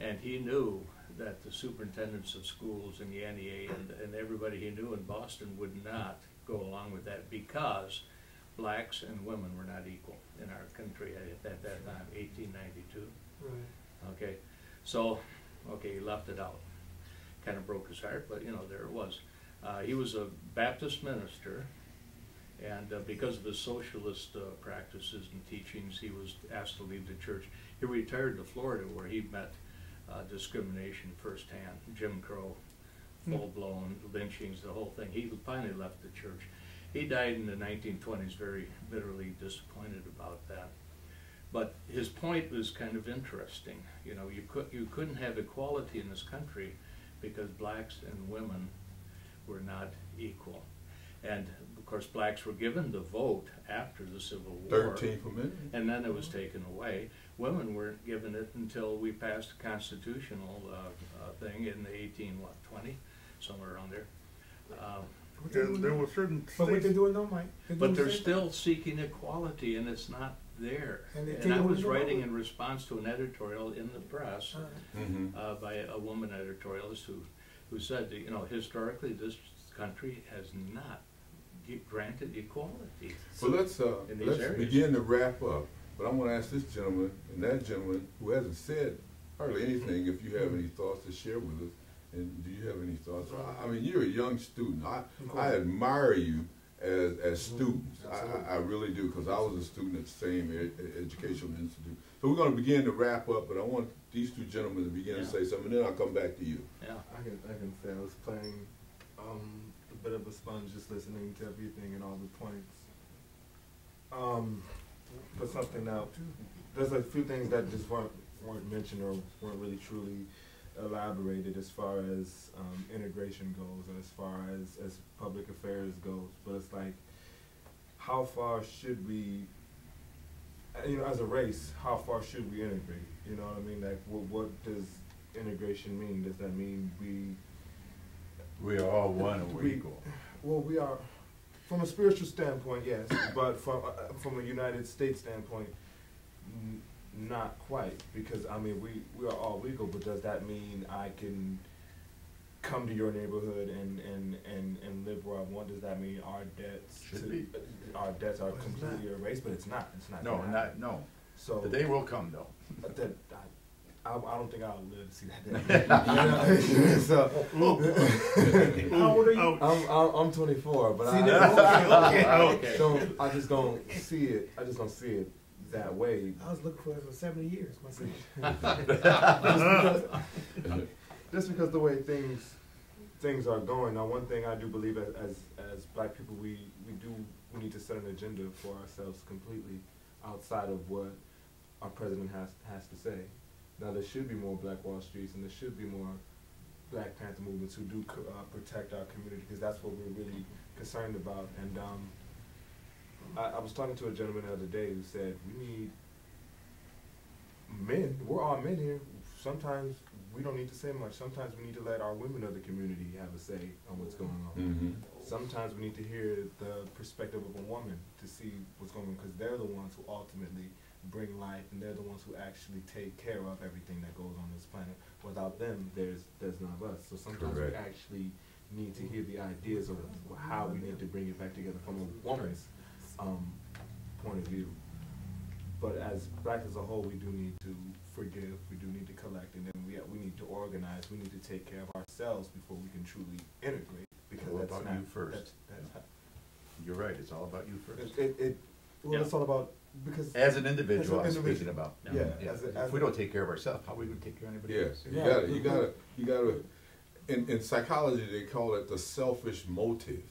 [SPEAKER 7] And he knew that the superintendents of schools and the NEA and everybody he knew in Boston would not go along with that because blacks and women were not equal in our country at that time, 1892.
[SPEAKER 3] Right.
[SPEAKER 7] Okay, so, okay, he left it out. Kind of broke his heart, but you know, there it was. He was a Baptist minister, and because of his socialist practices and teachings, he was asked to leave the church. He retired to Florida, where he met discrimination firsthand, Jim Crow, full-blown lynchings, the whole thing. He finally left the church. He died in the 1920s, very bitterly disappointed about that. But his point was kind of interesting. You know, you couldn't have equality in this country because blacks and women were not equal. And of course, blacks were given the vote after the Civil War.
[SPEAKER 1] 13th Amendment.
[SPEAKER 7] And then it was taken away. Women weren't given it until we passed a constitutional thing in the 1820, somewhere around there.
[SPEAKER 8] There were certain
[SPEAKER 3] But what
[SPEAKER 8] states.
[SPEAKER 3] they're doing now, Mike?
[SPEAKER 7] But they're still seeking equality, and it's not there.
[SPEAKER 3] And they
[SPEAKER 7] And
[SPEAKER 3] take
[SPEAKER 7] I
[SPEAKER 3] it
[SPEAKER 7] was
[SPEAKER 3] away.
[SPEAKER 7] writing in response to an editorial in the press
[SPEAKER 1] Mm-hmm.
[SPEAKER 7] by a woman editorialist who said that, you know, historically this country has not granted equality.
[SPEAKER 1] So let's
[SPEAKER 7] in these areas.
[SPEAKER 1] begin to wrap up. But I want to ask this gentleman and that gentleman who hasn't said hardly anything, if you have any thoughts to share with us, And do you have any thoughts? I mean, you're a young student. I admire you as students. I really do, because I was a student at the same educational institute. So we're going to begin to wrap up, but I want these two gentlemen to begin to say something, and then I'll come back to you.
[SPEAKER 7] Yeah.
[SPEAKER 9] I can say I was playing a bit of a sponge, just listening to everything and all the points. For something now, there's a few things that just weren't mentioned or weren't really truly elaborated as far as integration goes, or as far as public affairs goes. But it's like, how far should we, you know, as a race, how far should we integrate? You know what I mean? Like, what does integration mean? Does that mean
[SPEAKER 6] We are all one and we're equal.
[SPEAKER 9] Well, we are, from a spiritual standpoint, yes, but from a United States standpoint, not quite, because I mean we are all equal. But does that mean I can come to your neighborhood and live where I want? Does that mean our debts are completely erased? But it's not. It's not.
[SPEAKER 6] No, no.
[SPEAKER 9] So
[SPEAKER 6] the day will come, though.
[SPEAKER 9] I don't think I'll live to see that day. So,
[SPEAKER 3] how old are you?
[SPEAKER 9] I'm 24, but
[SPEAKER 3] okay.
[SPEAKER 9] I just don't see it. I just don't see it that way.
[SPEAKER 3] I was looking for it for 70 years myself.
[SPEAKER 9] Just because the way things are going. Now, one thing I do believe as Black people, we need to set an agenda for ourselves completely outside of what our president has to say. Now, there should be more Black Wall Streets, and there should be more Black Panther movements who do protect our community, because that's what we're really concerned about. And I was talking to a gentleman the other day who said, we need men. We're all men here. Sometimes we don't need to say much. Sometimes we need to let our women of the community have a say on what's going on.
[SPEAKER 1] Mm-hmm.
[SPEAKER 9] Sometimes we need to hear the perspective of a woman to see what's going on, because they're the ones who ultimately bring life, and they're the ones who actually take care of everything that goes on this planet. Without them, there's none of us. So sometimes
[SPEAKER 1] Correct.
[SPEAKER 9] we actually need to hear the ideas of how we need to bring it back together from a woman's point of view. But as Black as a whole, we do need to forgive, we do need to collect, and then we need to organize, we need to take care of ourselves before we can truly integrate. Because
[SPEAKER 6] All
[SPEAKER 9] that's
[SPEAKER 6] about
[SPEAKER 9] not
[SPEAKER 6] you first. You're right, it's all about you first.
[SPEAKER 9] Well, it's all about, because
[SPEAKER 6] As an individual, I'm speaking about.
[SPEAKER 9] Yeah.
[SPEAKER 6] If we don't take care of ourselves, how are we going to take care of anybody else?
[SPEAKER 1] Yes, you gotta. In psychology, they call it the selfish motive,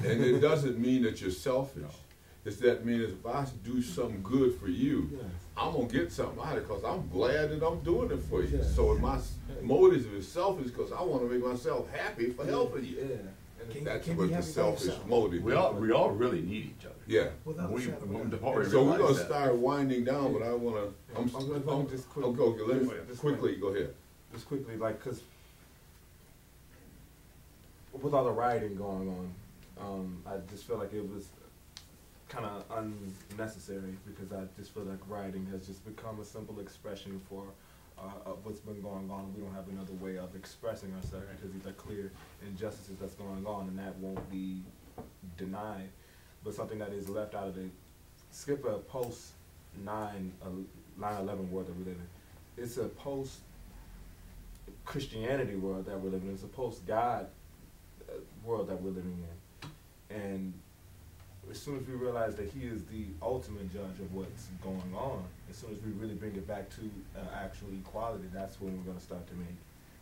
[SPEAKER 1] and it doesn't mean that you're selfish.
[SPEAKER 6] No.
[SPEAKER 1] It's that means if I do something good for you,
[SPEAKER 9] Yes.
[SPEAKER 1] I'm gonna get something out of it because I'm glad that I'm doing it for you.
[SPEAKER 9] Yes.
[SPEAKER 1] So if my motive is selfish because I want to make myself happy for helping you.
[SPEAKER 9] Yeah. And
[SPEAKER 1] That's
[SPEAKER 3] Can
[SPEAKER 1] what
[SPEAKER 3] be
[SPEAKER 1] the
[SPEAKER 3] happy by
[SPEAKER 1] selfish
[SPEAKER 3] yourself.
[SPEAKER 1] motive.
[SPEAKER 6] We all really need each other.
[SPEAKER 1] Yeah.
[SPEAKER 3] Without a shadow of a doubt.
[SPEAKER 6] Before we
[SPEAKER 1] So we're
[SPEAKER 6] realize
[SPEAKER 1] gonna
[SPEAKER 6] that.
[SPEAKER 1] start winding down, but I wanna. I'm
[SPEAKER 9] gonna just quick-
[SPEAKER 1] okay. Let me
[SPEAKER 9] just
[SPEAKER 1] quickly go ahead.
[SPEAKER 9] Just quickly, like, because with all the rioting going on, I just feel like it was kind of unnecessary, because I just feel like rioting has just become a simple expression for what's been going on. We don't have another way of expressing ourselves, because these are clear injustices that's going on, and that won't be denied. But something that is left out of the skip a post 9/11 world that we live in. It's a post Christianity world that we're living in. It's a post God world that we're living in. And as soon as we realize that He is the ultimate judge of what's going on, as soon as we really bring it back to actual equality, that's when we're going to start to make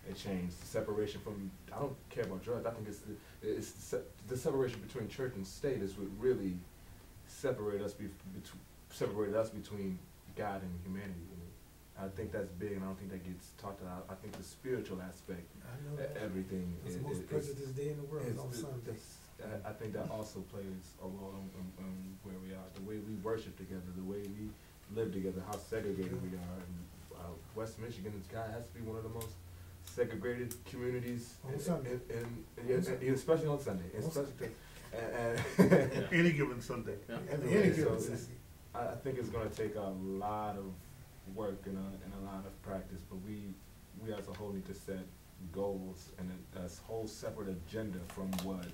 [SPEAKER 9] a change. The separation from, I don't care about drugs. I think it's the separation between church and state is what really separated us between God and humanity. I think that's big, and I don't think that gets talked about. I think the spiritual aspect,
[SPEAKER 3] I know that.
[SPEAKER 9] everything,
[SPEAKER 3] It's the most prejudiced day in the world on Sunday.
[SPEAKER 9] I think that also plays a role in where we are. The way we worship together, the way we live together, how segregated we are. And West Michigan has to be one of the most segregated communities
[SPEAKER 3] On Sunday.
[SPEAKER 9] especially on Sunday.
[SPEAKER 8] Any given Sunday.
[SPEAKER 7] Yeah.
[SPEAKER 3] Any given
[SPEAKER 9] So
[SPEAKER 3] Sunday.
[SPEAKER 9] I think it's going to take a lot of work and a lot of practice, but we as a whole need to set goals and a whole separate agenda from what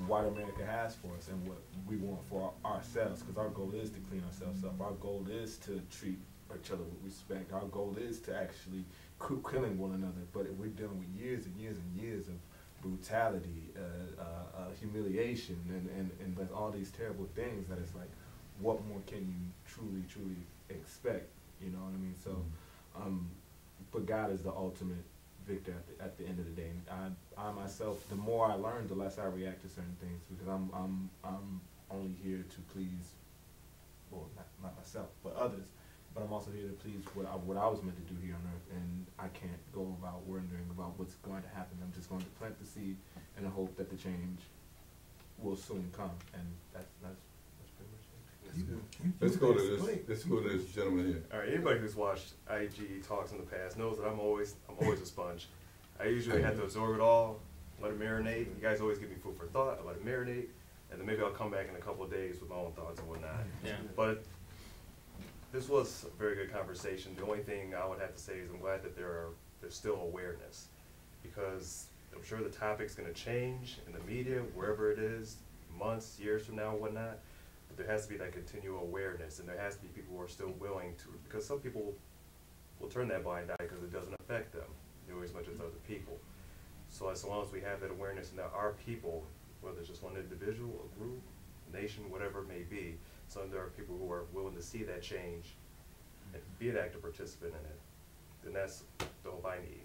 [SPEAKER 9] white America has for us and what we want for ourselves, because our goal is to clean ourselves up. Our goal is to treat each other with respect. Our goal is to actually killing one another, but we're dealing with years and years and years of brutality, humiliation, and like all these terrible things that it's like, what more can you truly expect? You know what I mean? So, but God is the ultimate victor at the end of the day. And I myself, the more I learn, the less I react to certain things, because I'm only here to please, well, not myself, but others. But I'm also here to please what I was meant to do here on earth, and I can't go about wondering about what's going to happen. I'm just going to plant the seed and hope that the change will soon come, and that's pretty much it.
[SPEAKER 1] Let's go to this gentleman here.
[SPEAKER 4] All right, anybody who's watched IGE Talks in the past knows that I'm always a sponge. I usually have to absorb it all, let it marinate. You guys always give me food for thought. I let it marinate, and then maybe I'll come back in a couple of days with my own thoughts and whatnot.
[SPEAKER 7] Yeah.
[SPEAKER 4] But this was a very good conversation. The only thing I would have to say is I'm glad that there's still awareness, because I'm sure the topic's going to change in the media, wherever it is, months, years from now, and whatnot. But there has to be that continual awareness, and there has to be people who are still willing to, because some people will turn that blind eye because it doesn't affect them nearly as much as other people. So as long as we have that awareness, and that our people, whether it's just one individual, a group, nation, whatever it may be, so there are people who are willing to see that change and be an active participant in it, then that's the hope I need.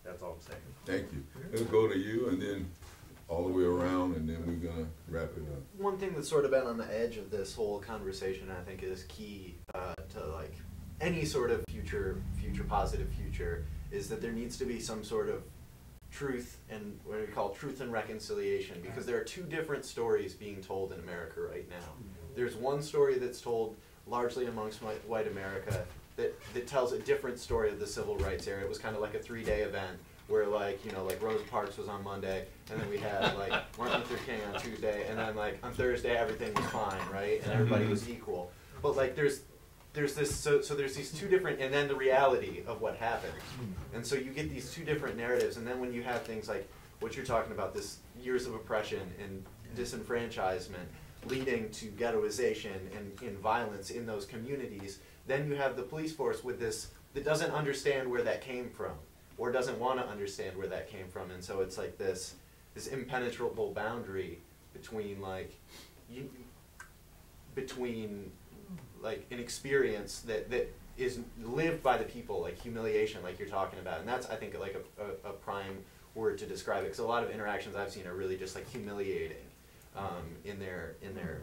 [SPEAKER 4] That's all I'm saying.
[SPEAKER 1] Thank you. Let's go to you, and then all the way around, and then we're gonna wrap it up.
[SPEAKER 5] One thing that's sort of been on the edge of this whole conversation, I think, is key to like any sort of positive future, is that there needs to be some sort of truth and what we call truth and reconciliation, because there are two different stories being told in America right now. There's one story that's told largely amongst white America that tells a different story of the civil rights era. It was kind of like a 3-day event where, like, you know, like Rosa Parks was on Monday, and then we had like Martin Luther King on Tuesday, and then like on Thursday everything was fine, right, and everybody was equal. But like there's this, so there's these two different, and then the reality of what happened, and so you get these two different narratives. And then when you have things like what you're talking about, this years of oppression and disenfranchisement leading to ghettoization and violence in those communities, then you have the police force with this that doesn't understand where that came from, or doesn't want to understand where that came from. And so it's like this impenetrable boundary between like like an experience that is lived by the people, like humiliation, like you're talking about. And that's, I think, like a prime word to describe it, because a lot of interactions I've seen are really just like humiliating in their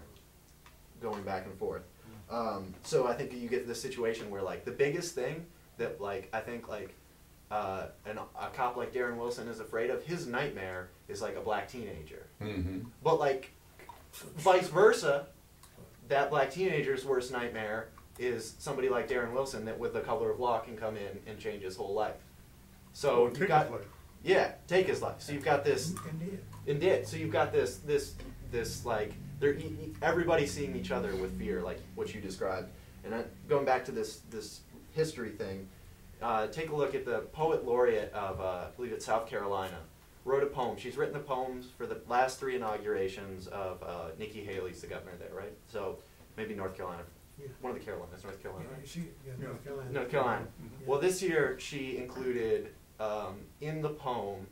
[SPEAKER 5] going back and forth. So I think you get this situation where like the biggest thing that like I think like a cop like Darren Wilson is afraid of, his nightmare is like a black teenager. But like vice versa, that black teenager's worst nightmare is somebody like Darren Wilson that with the color of law can come in and change his whole life. So you've got, yeah, take his life. So you've got this, and did. So you've got this like, everybody's seeing each other with fear, like what you described. And going back to this history thing, take a look at the poet laureate of, I believe it's South Carolina, wrote a poem. She's written the poems for the last 3 inaugurations of Nikki Haley's the governor there, right? So maybe North Carolina. Yeah. One of the Carolinas, North Carolina, right?
[SPEAKER 3] North Carolina.
[SPEAKER 5] North Carolina. Well, this year she included in the poem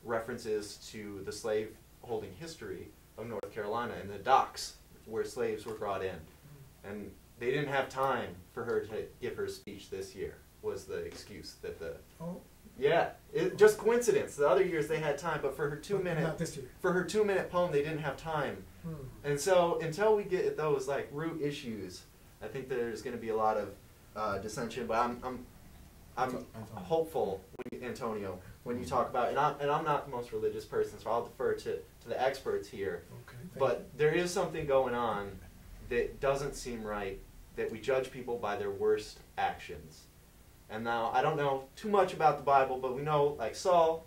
[SPEAKER 5] references to the slave-holding history of North Carolina and the docks where slaves were brought in. And they didn't have time for her to give her speech this year, was the excuse that the...
[SPEAKER 3] Oh.
[SPEAKER 5] Yeah, just coincidence. The other years they had time, but for her 2-minute...
[SPEAKER 3] Not this year.
[SPEAKER 5] For her 2-minute poem, they didn't have time. And so until we get at those like root issues, I think there's going to be a lot of dissension. But I'm hopeful, Antonio, when you talk about, and I'm not the most religious person, so I'll defer to the experts here.
[SPEAKER 3] Okay,
[SPEAKER 5] but there is something going on that doesn't seem right, that we judge people by their worst actions. And now, I don't know too much about the Bible, but we know, like Saul,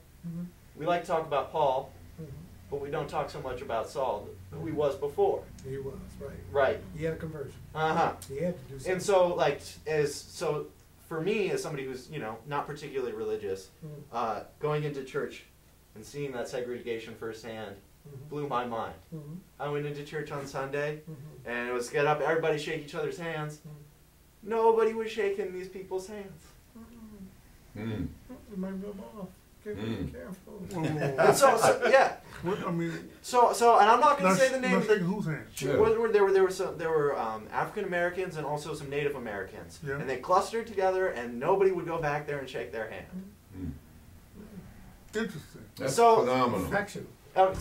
[SPEAKER 5] we like to talk about Paul, but we don't talk so much about Saul, who he was before.
[SPEAKER 3] He was, right.
[SPEAKER 5] Right.
[SPEAKER 3] He had a conversion. He had to do something.
[SPEAKER 5] And so, like, so for me, as somebody who's, you know, not particularly religious, going into church and seeing that segregation firsthand blew my mind. I went into church on Sunday, and it was get up, everybody shake each other's hands. Nobody was shaking these people's hands.
[SPEAKER 1] Mm.
[SPEAKER 3] You might rub off. Be careful.
[SPEAKER 5] And so yeah.
[SPEAKER 8] What, I mean,
[SPEAKER 5] So, and I'm not going to say the name.
[SPEAKER 8] Not shaking whose hand?
[SPEAKER 1] Yeah.
[SPEAKER 5] There were African Americans and also some Native Americans,
[SPEAKER 8] Yeah.
[SPEAKER 5] and they clustered together, and nobody would go back there and shake their hand.
[SPEAKER 1] Mm.
[SPEAKER 8] Interesting.
[SPEAKER 1] That's
[SPEAKER 5] So-
[SPEAKER 1] phenomenal.
[SPEAKER 3] Faction.
[SPEAKER 5] But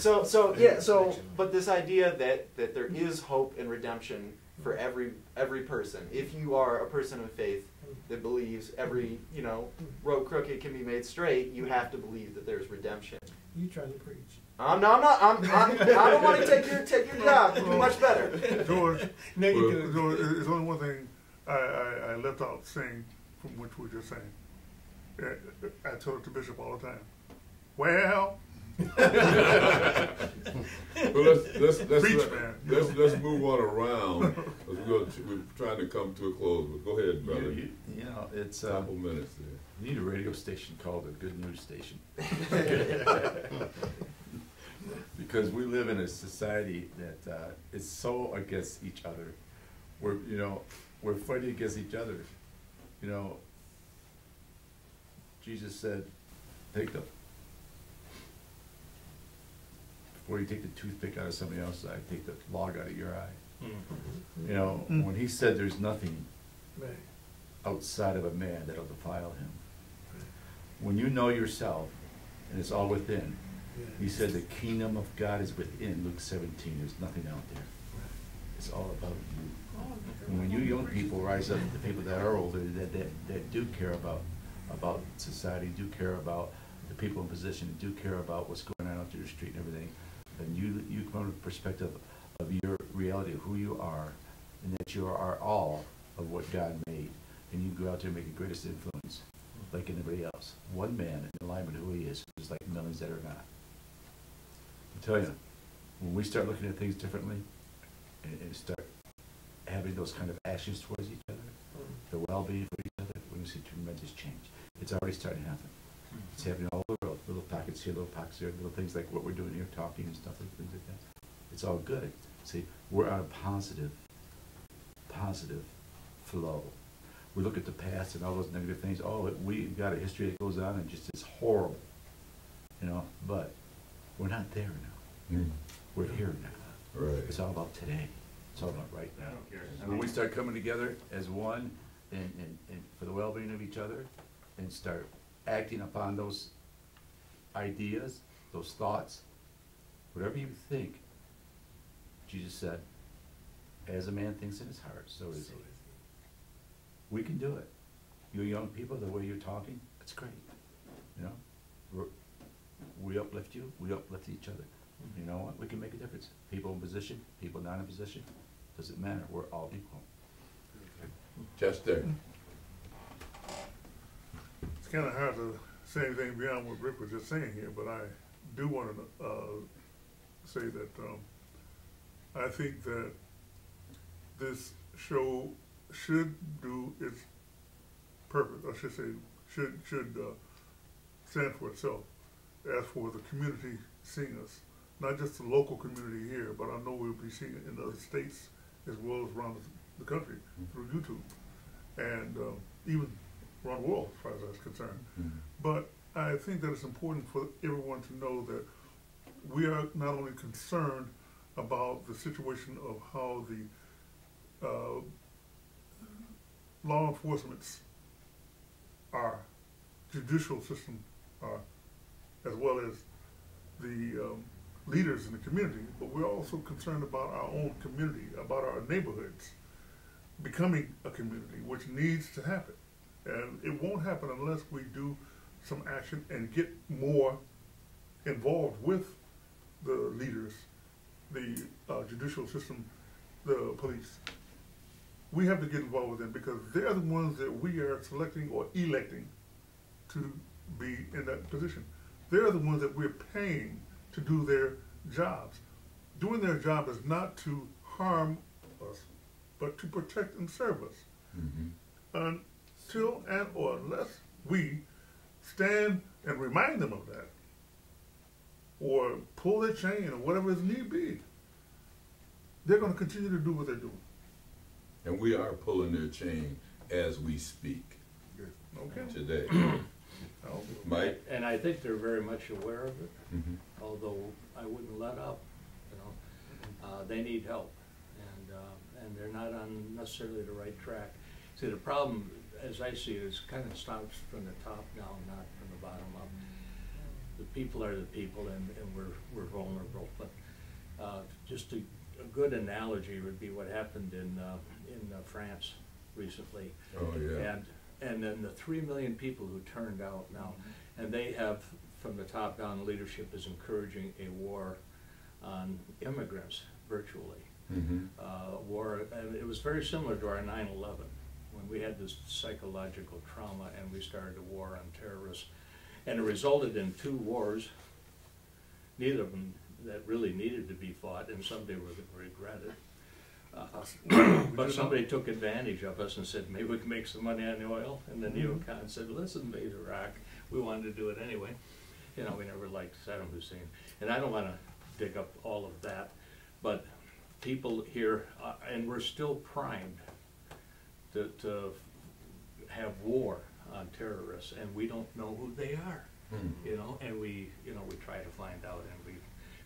[SPEAKER 5] this idea that there is hope and redemption for every person. If you are a person of faith that believes every road crooked can be made straight, you have to believe that there's redemption.
[SPEAKER 3] You trying to preach.
[SPEAKER 5] I'm not. I don't want to take your job. You do much better.
[SPEAKER 8] George,
[SPEAKER 3] No, you do.
[SPEAKER 8] George, there's only one thing I left out saying from what you were just saying. I tell it to Bishop all the time. Well,
[SPEAKER 1] Well,
[SPEAKER 8] Preach, man.
[SPEAKER 1] let's move on around. We're trying to come to a close. But go ahead, brother.
[SPEAKER 6] You know, it's
[SPEAKER 1] Couple minutes there.
[SPEAKER 6] you need a radio station called a good news station. Because we live in a society that is so against each other. We're fighting against each other. You know, Jesus said, before you take the toothpick out of somebody else's eye, take the log out of your eye. You know, when he said there's nothing
[SPEAKER 3] Right.
[SPEAKER 6] outside of a man that'll defile him. When you know yourself, and it's all within,
[SPEAKER 3] Yeah.
[SPEAKER 6] he said the kingdom of God is within, Luke 17, there's nothing out there. It's all about you. And when you young people rise up, the people that are older, that do care about society, do care about the people in position, do care about what's going on out through the street and everything, and you come from a perspective of your reality of who you are, and that you are all of what God made, and you go out there and make the greatest influence, like anybody else. One man in alignment with who he is like millions that are not. I tell you, when we start looking at things differently, and start having those kind of actions towards each other, the well-being for each other, we're going to see tremendous change. It's already starting to happen. It's happening all over the world. Little pockets here, little pockets there, little things like what we're doing here, talking and stuff, things like that. It's all good. See, we're on a positive flow. We look at the past and all those negative things. Oh, we got a history that goes on and just is horrible, but we're not there now.
[SPEAKER 1] Mm.
[SPEAKER 6] We're here now.
[SPEAKER 1] Right.
[SPEAKER 6] It's all about today. It's all about right now. When we start coming together as one and for the well-being of each other and start acting upon those ideas, those thoughts, whatever you think, Jesus said, as a man thinks in his heart, so is he. We can do it. You young people, the way you're talking, it's great. We uplift you, we uplift each other. You know what? We can make a difference. People in position, people not in position, doesn't matter. We're all equal.
[SPEAKER 1] Chester.
[SPEAKER 8] It's kind of hard to say anything beyond what Rick was just saying here, but I do want to say that I think that this show should do its purpose, I should say, should stand for itself as for the community seeing us. Not just the local community here, but I know we'll be seeing it in other states as well as around the country through YouTube and even around the world as far as that's concerned.
[SPEAKER 1] Mm-hmm.
[SPEAKER 8] But I think that it's important for everyone to know that we are not only concerned about the situation of how the law enforcement's our judicial system are, as well as the leaders in the community, but we're also concerned about our own community, about our neighborhoods becoming a community, which needs to happen. And it won't happen unless we do some action and get more involved with the leaders, the judicial system, the police. We have to get involved with them because they're the ones that we are selecting or electing to be in that position. They're the ones that we're paying to do their jobs. Doing their job is not to harm us, but to protect and serve us.
[SPEAKER 1] Mm-hmm.
[SPEAKER 8] Until and or unless we stand and remind them of that, or pull their chain or whatever is need be, they're going to continue to do what they're doing.
[SPEAKER 1] And we are pulling their chain as we speak
[SPEAKER 8] Okay.
[SPEAKER 1] today. Mike?
[SPEAKER 7] And I think they're very much aware of it,
[SPEAKER 1] Mhm.
[SPEAKER 7] although I wouldn't let up, you know. They need help, and they're not on necessarily the right track. See, the problem, as I see it, is kind of starts from the top down, not from the bottom up. The people are the people, and we're vulnerable. But just a good analogy would be what happened in France recently.
[SPEAKER 1] Oh, yeah.
[SPEAKER 7] And then the 3 million people who turned out now, and they have, from the top down, leadership is encouraging a war on immigrants virtually.
[SPEAKER 1] Mm-hmm.
[SPEAKER 7] War, and it was very similar to our 9/11, when we had this psychological trauma and we started a war on terrorists. And it resulted in 2 wars, neither of them that really needed to be fought, and someday we're going to regret it. But somebody took advantage of us and said, maybe we can make some money on the oil. And the neocons said, let's invade Iraq. We wanted to do it anyway. You know, we never liked Saddam Hussein. And I don't want to dig up all of that, but people here, and we're still primed to have war on terrorists, and we don't know who they are. You know, and we try to find out, and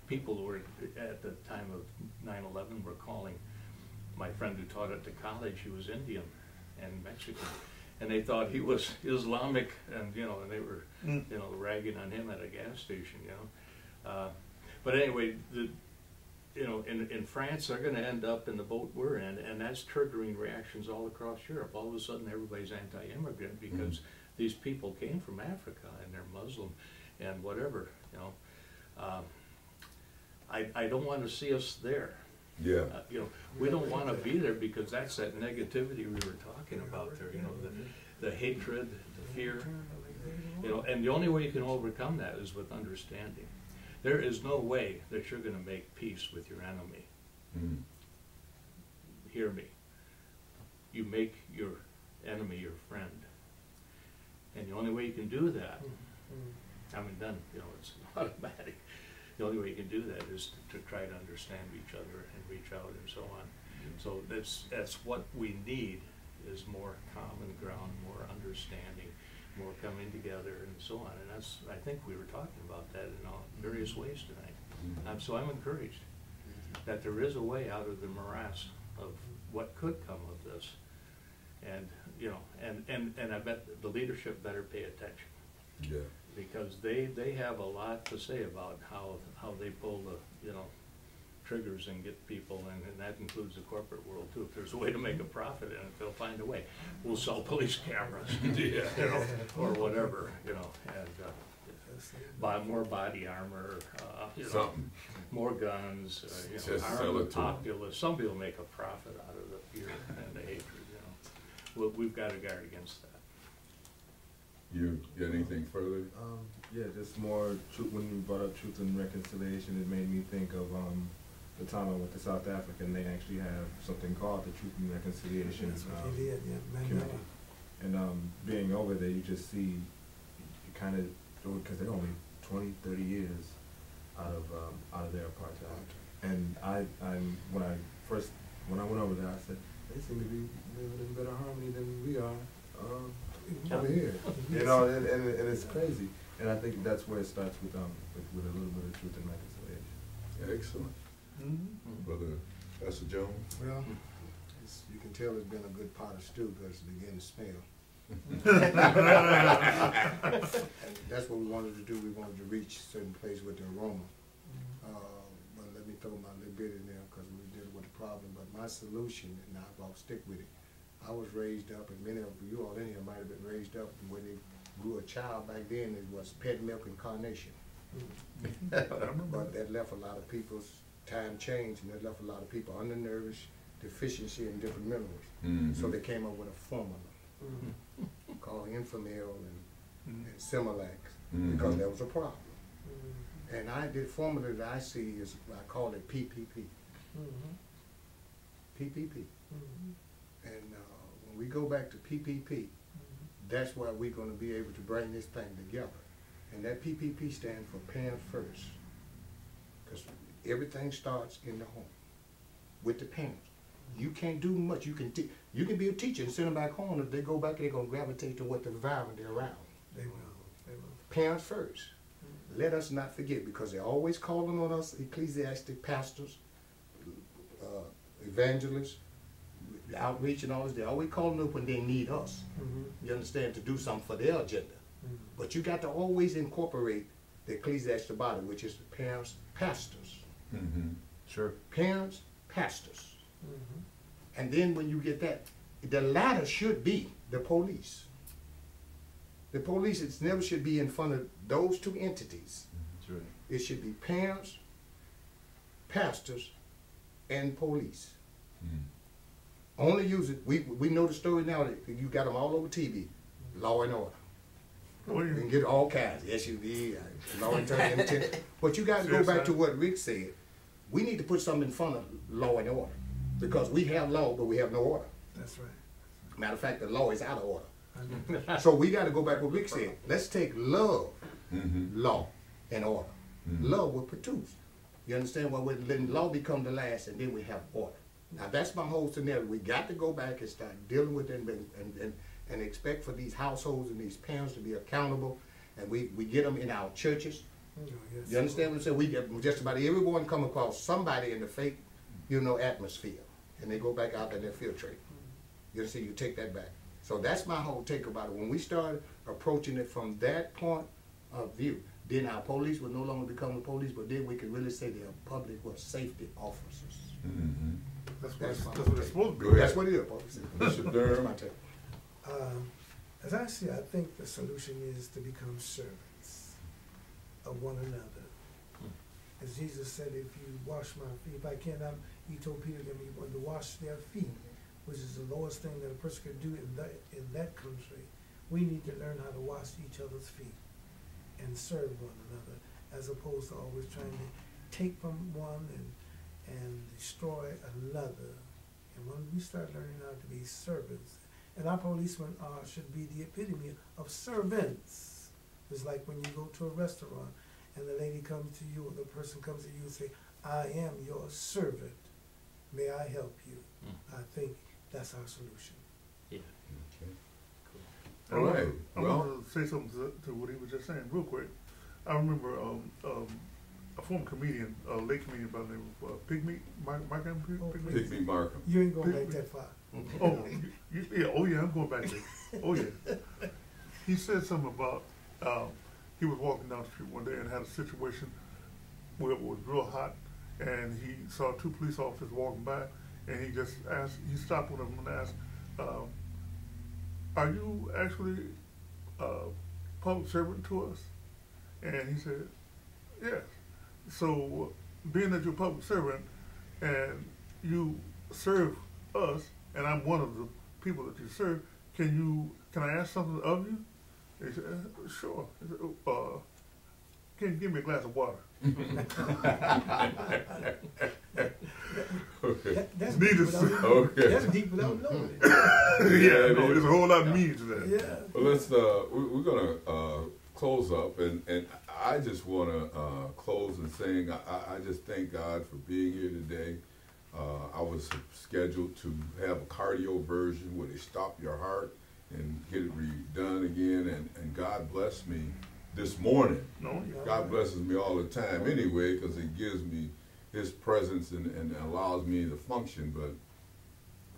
[SPEAKER 7] people who were at the time of 9/11 were calling. My friend who taught at the college, he was Indian and Mexican, and they thought he was Islamic, and and they were ragging on him at a gas station, but anyway, in France, they're going to end up in the boat we're in, and that's triggering reactions all across Europe. All of a sudden, everybody's anti-immigrant because these people came from Africa and they're Muslim and whatever. I don't want to see us there.
[SPEAKER 1] Yeah.
[SPEAKER 7] We don't want to be there because that's that negativity we were talking about there. The hatred, the fear. And the only way you can overcome that is with understanding. There is no way that you're going to make peace with your enemy.
[SPEAKER 1] Mm.
[SPEAKER 7] Hear me. You make your enemy your friend. And the only way you can do that, it's automatic. The only way you can do that is to try to understand each other and reach out and so on. So that's what we need, is more common ground, more understanding, more coming together and so on. And I think we were talking about that in various ways tonight. So I'm encouraged that there is a way out of the morass of what could come of this. And and I bet the leadership better pay attention.
[SPEAKER 1] Yeah.
[SPEAKER 7] Because they have a lot to say about how they pull the triggers and get people, and that includes the corporate world too. If there's a way to make a profit in it, they'll find a way. We'll sell police cameras, or whatever, and buy more body armor,
[SPEAKER 1] Something.
[SPEAKER 7] more guns,
[SPEAKER 1] Just
[SPEAKER 7] arm
[SPEAKER 1] sell
[SPEAKER 7] the
[SPEAKER 1] it to 'em.
[SPEAKER 7] populace. Some people make a profit out of the fear and the hatred. We've got to guard against that.
[SPEAKER 1] You got anything further?
[SPEAKER 9] Yeah, just more truth. When you brought up truth and reconciliation, it made me think of the time I went to South Africa, and they actually have something called the Truth and Reconciliation
[SPEAKER 3] That's what they did,
[SPEAKER 9] committee. And being over there, you just see, you kind of, because they're only 20, 30 years out of their apartheid. And when I went over there, I said, they seem to be living in better harmony than we are over here. And it's crazy. And I think that's where it starts with a little bit of truth and reconciliation.
[SPEAKER 1] Excellent.
[SPEAKER 2] Mm-hmm.
[SPEAKER 1] Brother Pastor Jones?
[SPEAKER 2] Well, you can tell it's been a good pot of stew because it's beginning to smell. And that's what we wanted to do. We wanted to reach a certain place with the aroma. But let me throw my little bit in there because we deal with the problem. But my solution, and I'll stick with it. I was raised up, and many of you all in here might have been raised up when they grew a child back then. It was pet milk and carnation. But that left a lot of people's time changed, and that left a lot of people undernourished, deficiency in different minerals.
[SPEAKER 1] Mm-hmm.
[SPEAKER 2] So they came up with a formula called Infamil and Similac because there was a problem. And the formula that I see is, I call it PPP. PPP. And when we go back to PPP, that's why we're going to be able to bring this thing together. And that PPP stands for parent first. Because everything starts in the home with the parents. You can't do much. You can be a teacher and send them back home. If they go back, they're going to gravitate to what the environment they're around.
[SPEAKER 3] They will.
[SPEAKER 2] parents first. Let us not forget, because they're always calling on us, ecclesiastic pastors, evangelists, outreach and all this. They're always calling up when they need us. You understand, to do something for their agenda. But you got to always incorporate the ecclesiastic body, which is the parents, pastors.
[SPEAKER 6] Sure.
[SPEAKER 2] Parents, pastors. And then when you get that, the latter should be the police. The police, it never should be in front of those two entities.
[SPEAKER 6] That's right.
[SPEAKER 2] It should be parents, pastors, and police. Only use it. We know the story now that you got them all over TV. Law and order. You can get all kinds. SUV, law and order. But you got to go back to what Rick said. We need to put something in front of law and order, because we have law, but we have no order.
[SPEAKER 3] That's right.
[SPEAKER 2] Matter of fact, the law is out of order. So we got to go back to what Rick said. Let's take love, law, and order. Love will produce. You understand? Well, then law become the last, and then we have order. Now that's my whole scenario. We got to go back and start dealing with them and expect for these households and these parents to be accountable, and we get them in our churches. You understand what I'm saying? We get just about everyone come across somebody in the fake, atmosphere, and they go back out and they filtrate. You understand? You take that back. So that's my whole take about it. When we start approaching it from that point of view, then our police will no longer become the police, but then we can really say they're public safety officers.
[SPEAKER 8] That's what it's supposed to
[SPEAKER 1] Go
[SPEAKER 8] be.
[SPEAKER 1] ahead.
[SPEAKER 2] That's what it is, police.
[SPEAKER 1] Bishop
[SPEAKER 2] That's
[SPEAKER 1] Durham.
[SPEAKER 2] my take.
[SPEAKER 3] As I see, I think the solution is to become servants of one another. As Jesus said, if you wash my feet, if I cannot, he told Peter to wash their feet, which is the lowest thing that a person could do in that country. We need to learn how to wash each other's feet and serve one another, as opposed to always trying to take from one and destroy another. And when we start learning how to be servants, and our policemen should be the epitome of servants. It's like when you go to a restaurant and the lady comes to you, or the person comes to you and say, I am your servant. May I help you? I think that's our solution.
[SPEAKER 7] Yeah.
[SPEAKER 1] All right.
[SPEAKER 8] I
[SPEAKER 1] Well,
[SPEAKER 8] want to say something to what he was just saying real quick. I remember a former comedian, a late comedian by the name of Pigmeat, Markham.
[SPEAKER 1] Pigmeat Markham.
[SPEAKER 3] You ain't going back that far.
[SPEAKER 8] Oh, yeah, I'm going back there. Oh, yeah. He said something about, he was walking down the street one day and had a situation where it was real hot, and he saw two police officers walking by, and he just asked, he stopped one of them and asked, are you actually a public servant to us? And he said, yes. So, being that you're a public servant and you serve us, and I'm one of the people that you serve, can I ask something of you? He said, sure. He said, can you give me a glass of water?
[SPEAKER 3] That's
[SPEAKER 8] Needless
[SPEAKER 3] deep
[SPEAKER 8] to-
[SPEAKER 3] without,
[SPEAKER 1] Okay.
[SPEAKER 3] that's deep without knowing it.
[SPEAKER 8] Yeah, no, there's a whole lot of meaning to that.
[SPEAKER 3] Yeah.
[SPEAKER 1] Well, let's. We're gonna close up, and I just want to close in saying I just thank God for being here today. I was scheduled to have a cardio version where they stop your heart and get it redone again, and God bless me this morning.
[SPEAKER 8] No,
[SPEAKER 1] God blesses me all the time anyway, because He gives me His presence and allows me to function. But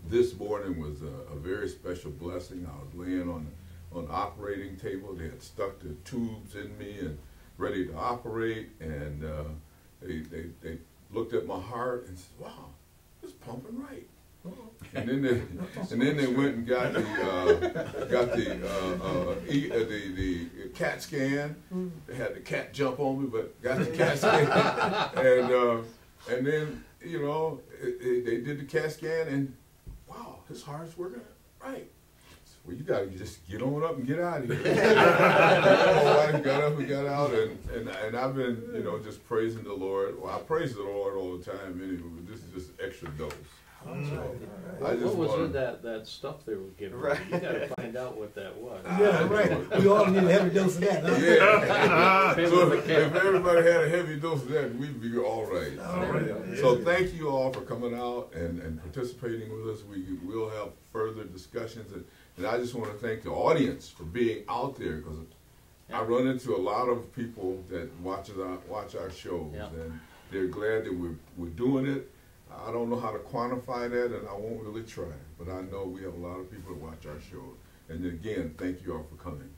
[SPEAKER 1] this morning was a very special blessing. I was laying on the operating table. They had stuck the tubes in me and ready to operate, and they looked at my heart and said, "Wow, it's pumping right." And then they went and got the CAT scan. They had the cat jump on me, but got the CAT scan. And then they did the CAT scan, and wow, his heart's working right. Well, you gotta just get on up and get out of here. My wife got up and got out, and I've been just praising the Lord. Well, I praise the Lord all the time anyway, but this is just extra dose. So, I just
[SPEAKER 7] What was
[SPEAKER 1] wanna-
[SPEAKER 7] in that stuff they were giving you?
[SPEAKER 5] Right.
[SPEAKER 7] You gotta find out what that was.
[SPEAKER 3] Yeah, right. We all need a heavy dose of that. Huh?
[SPEAKER 1] Yeah.
[SPEAKER 7] Pay
[SPEAKER 1] So
[SPEAKER 7] with
[SPEAKER 1] if
[SPEAKER 7] the cat.
[SPEAKER 1] everybody had a heavy dose of that, we'd be all right.
[SPEAKER 3] All right.
[SPEAKER 1] So thank you all for coming out and participating with us. We will have further discussions, and I just want to thank the audience for being out there, because I run into a lot of people that watch our shows,
[SPEAKER 7] Yeah.
[SPEAKER 1] and they're glad that we're doing it. I don't know how to quantify that, and I won't really try. But I know we have a lot of people that watch our shows. And again, thank you all for coming.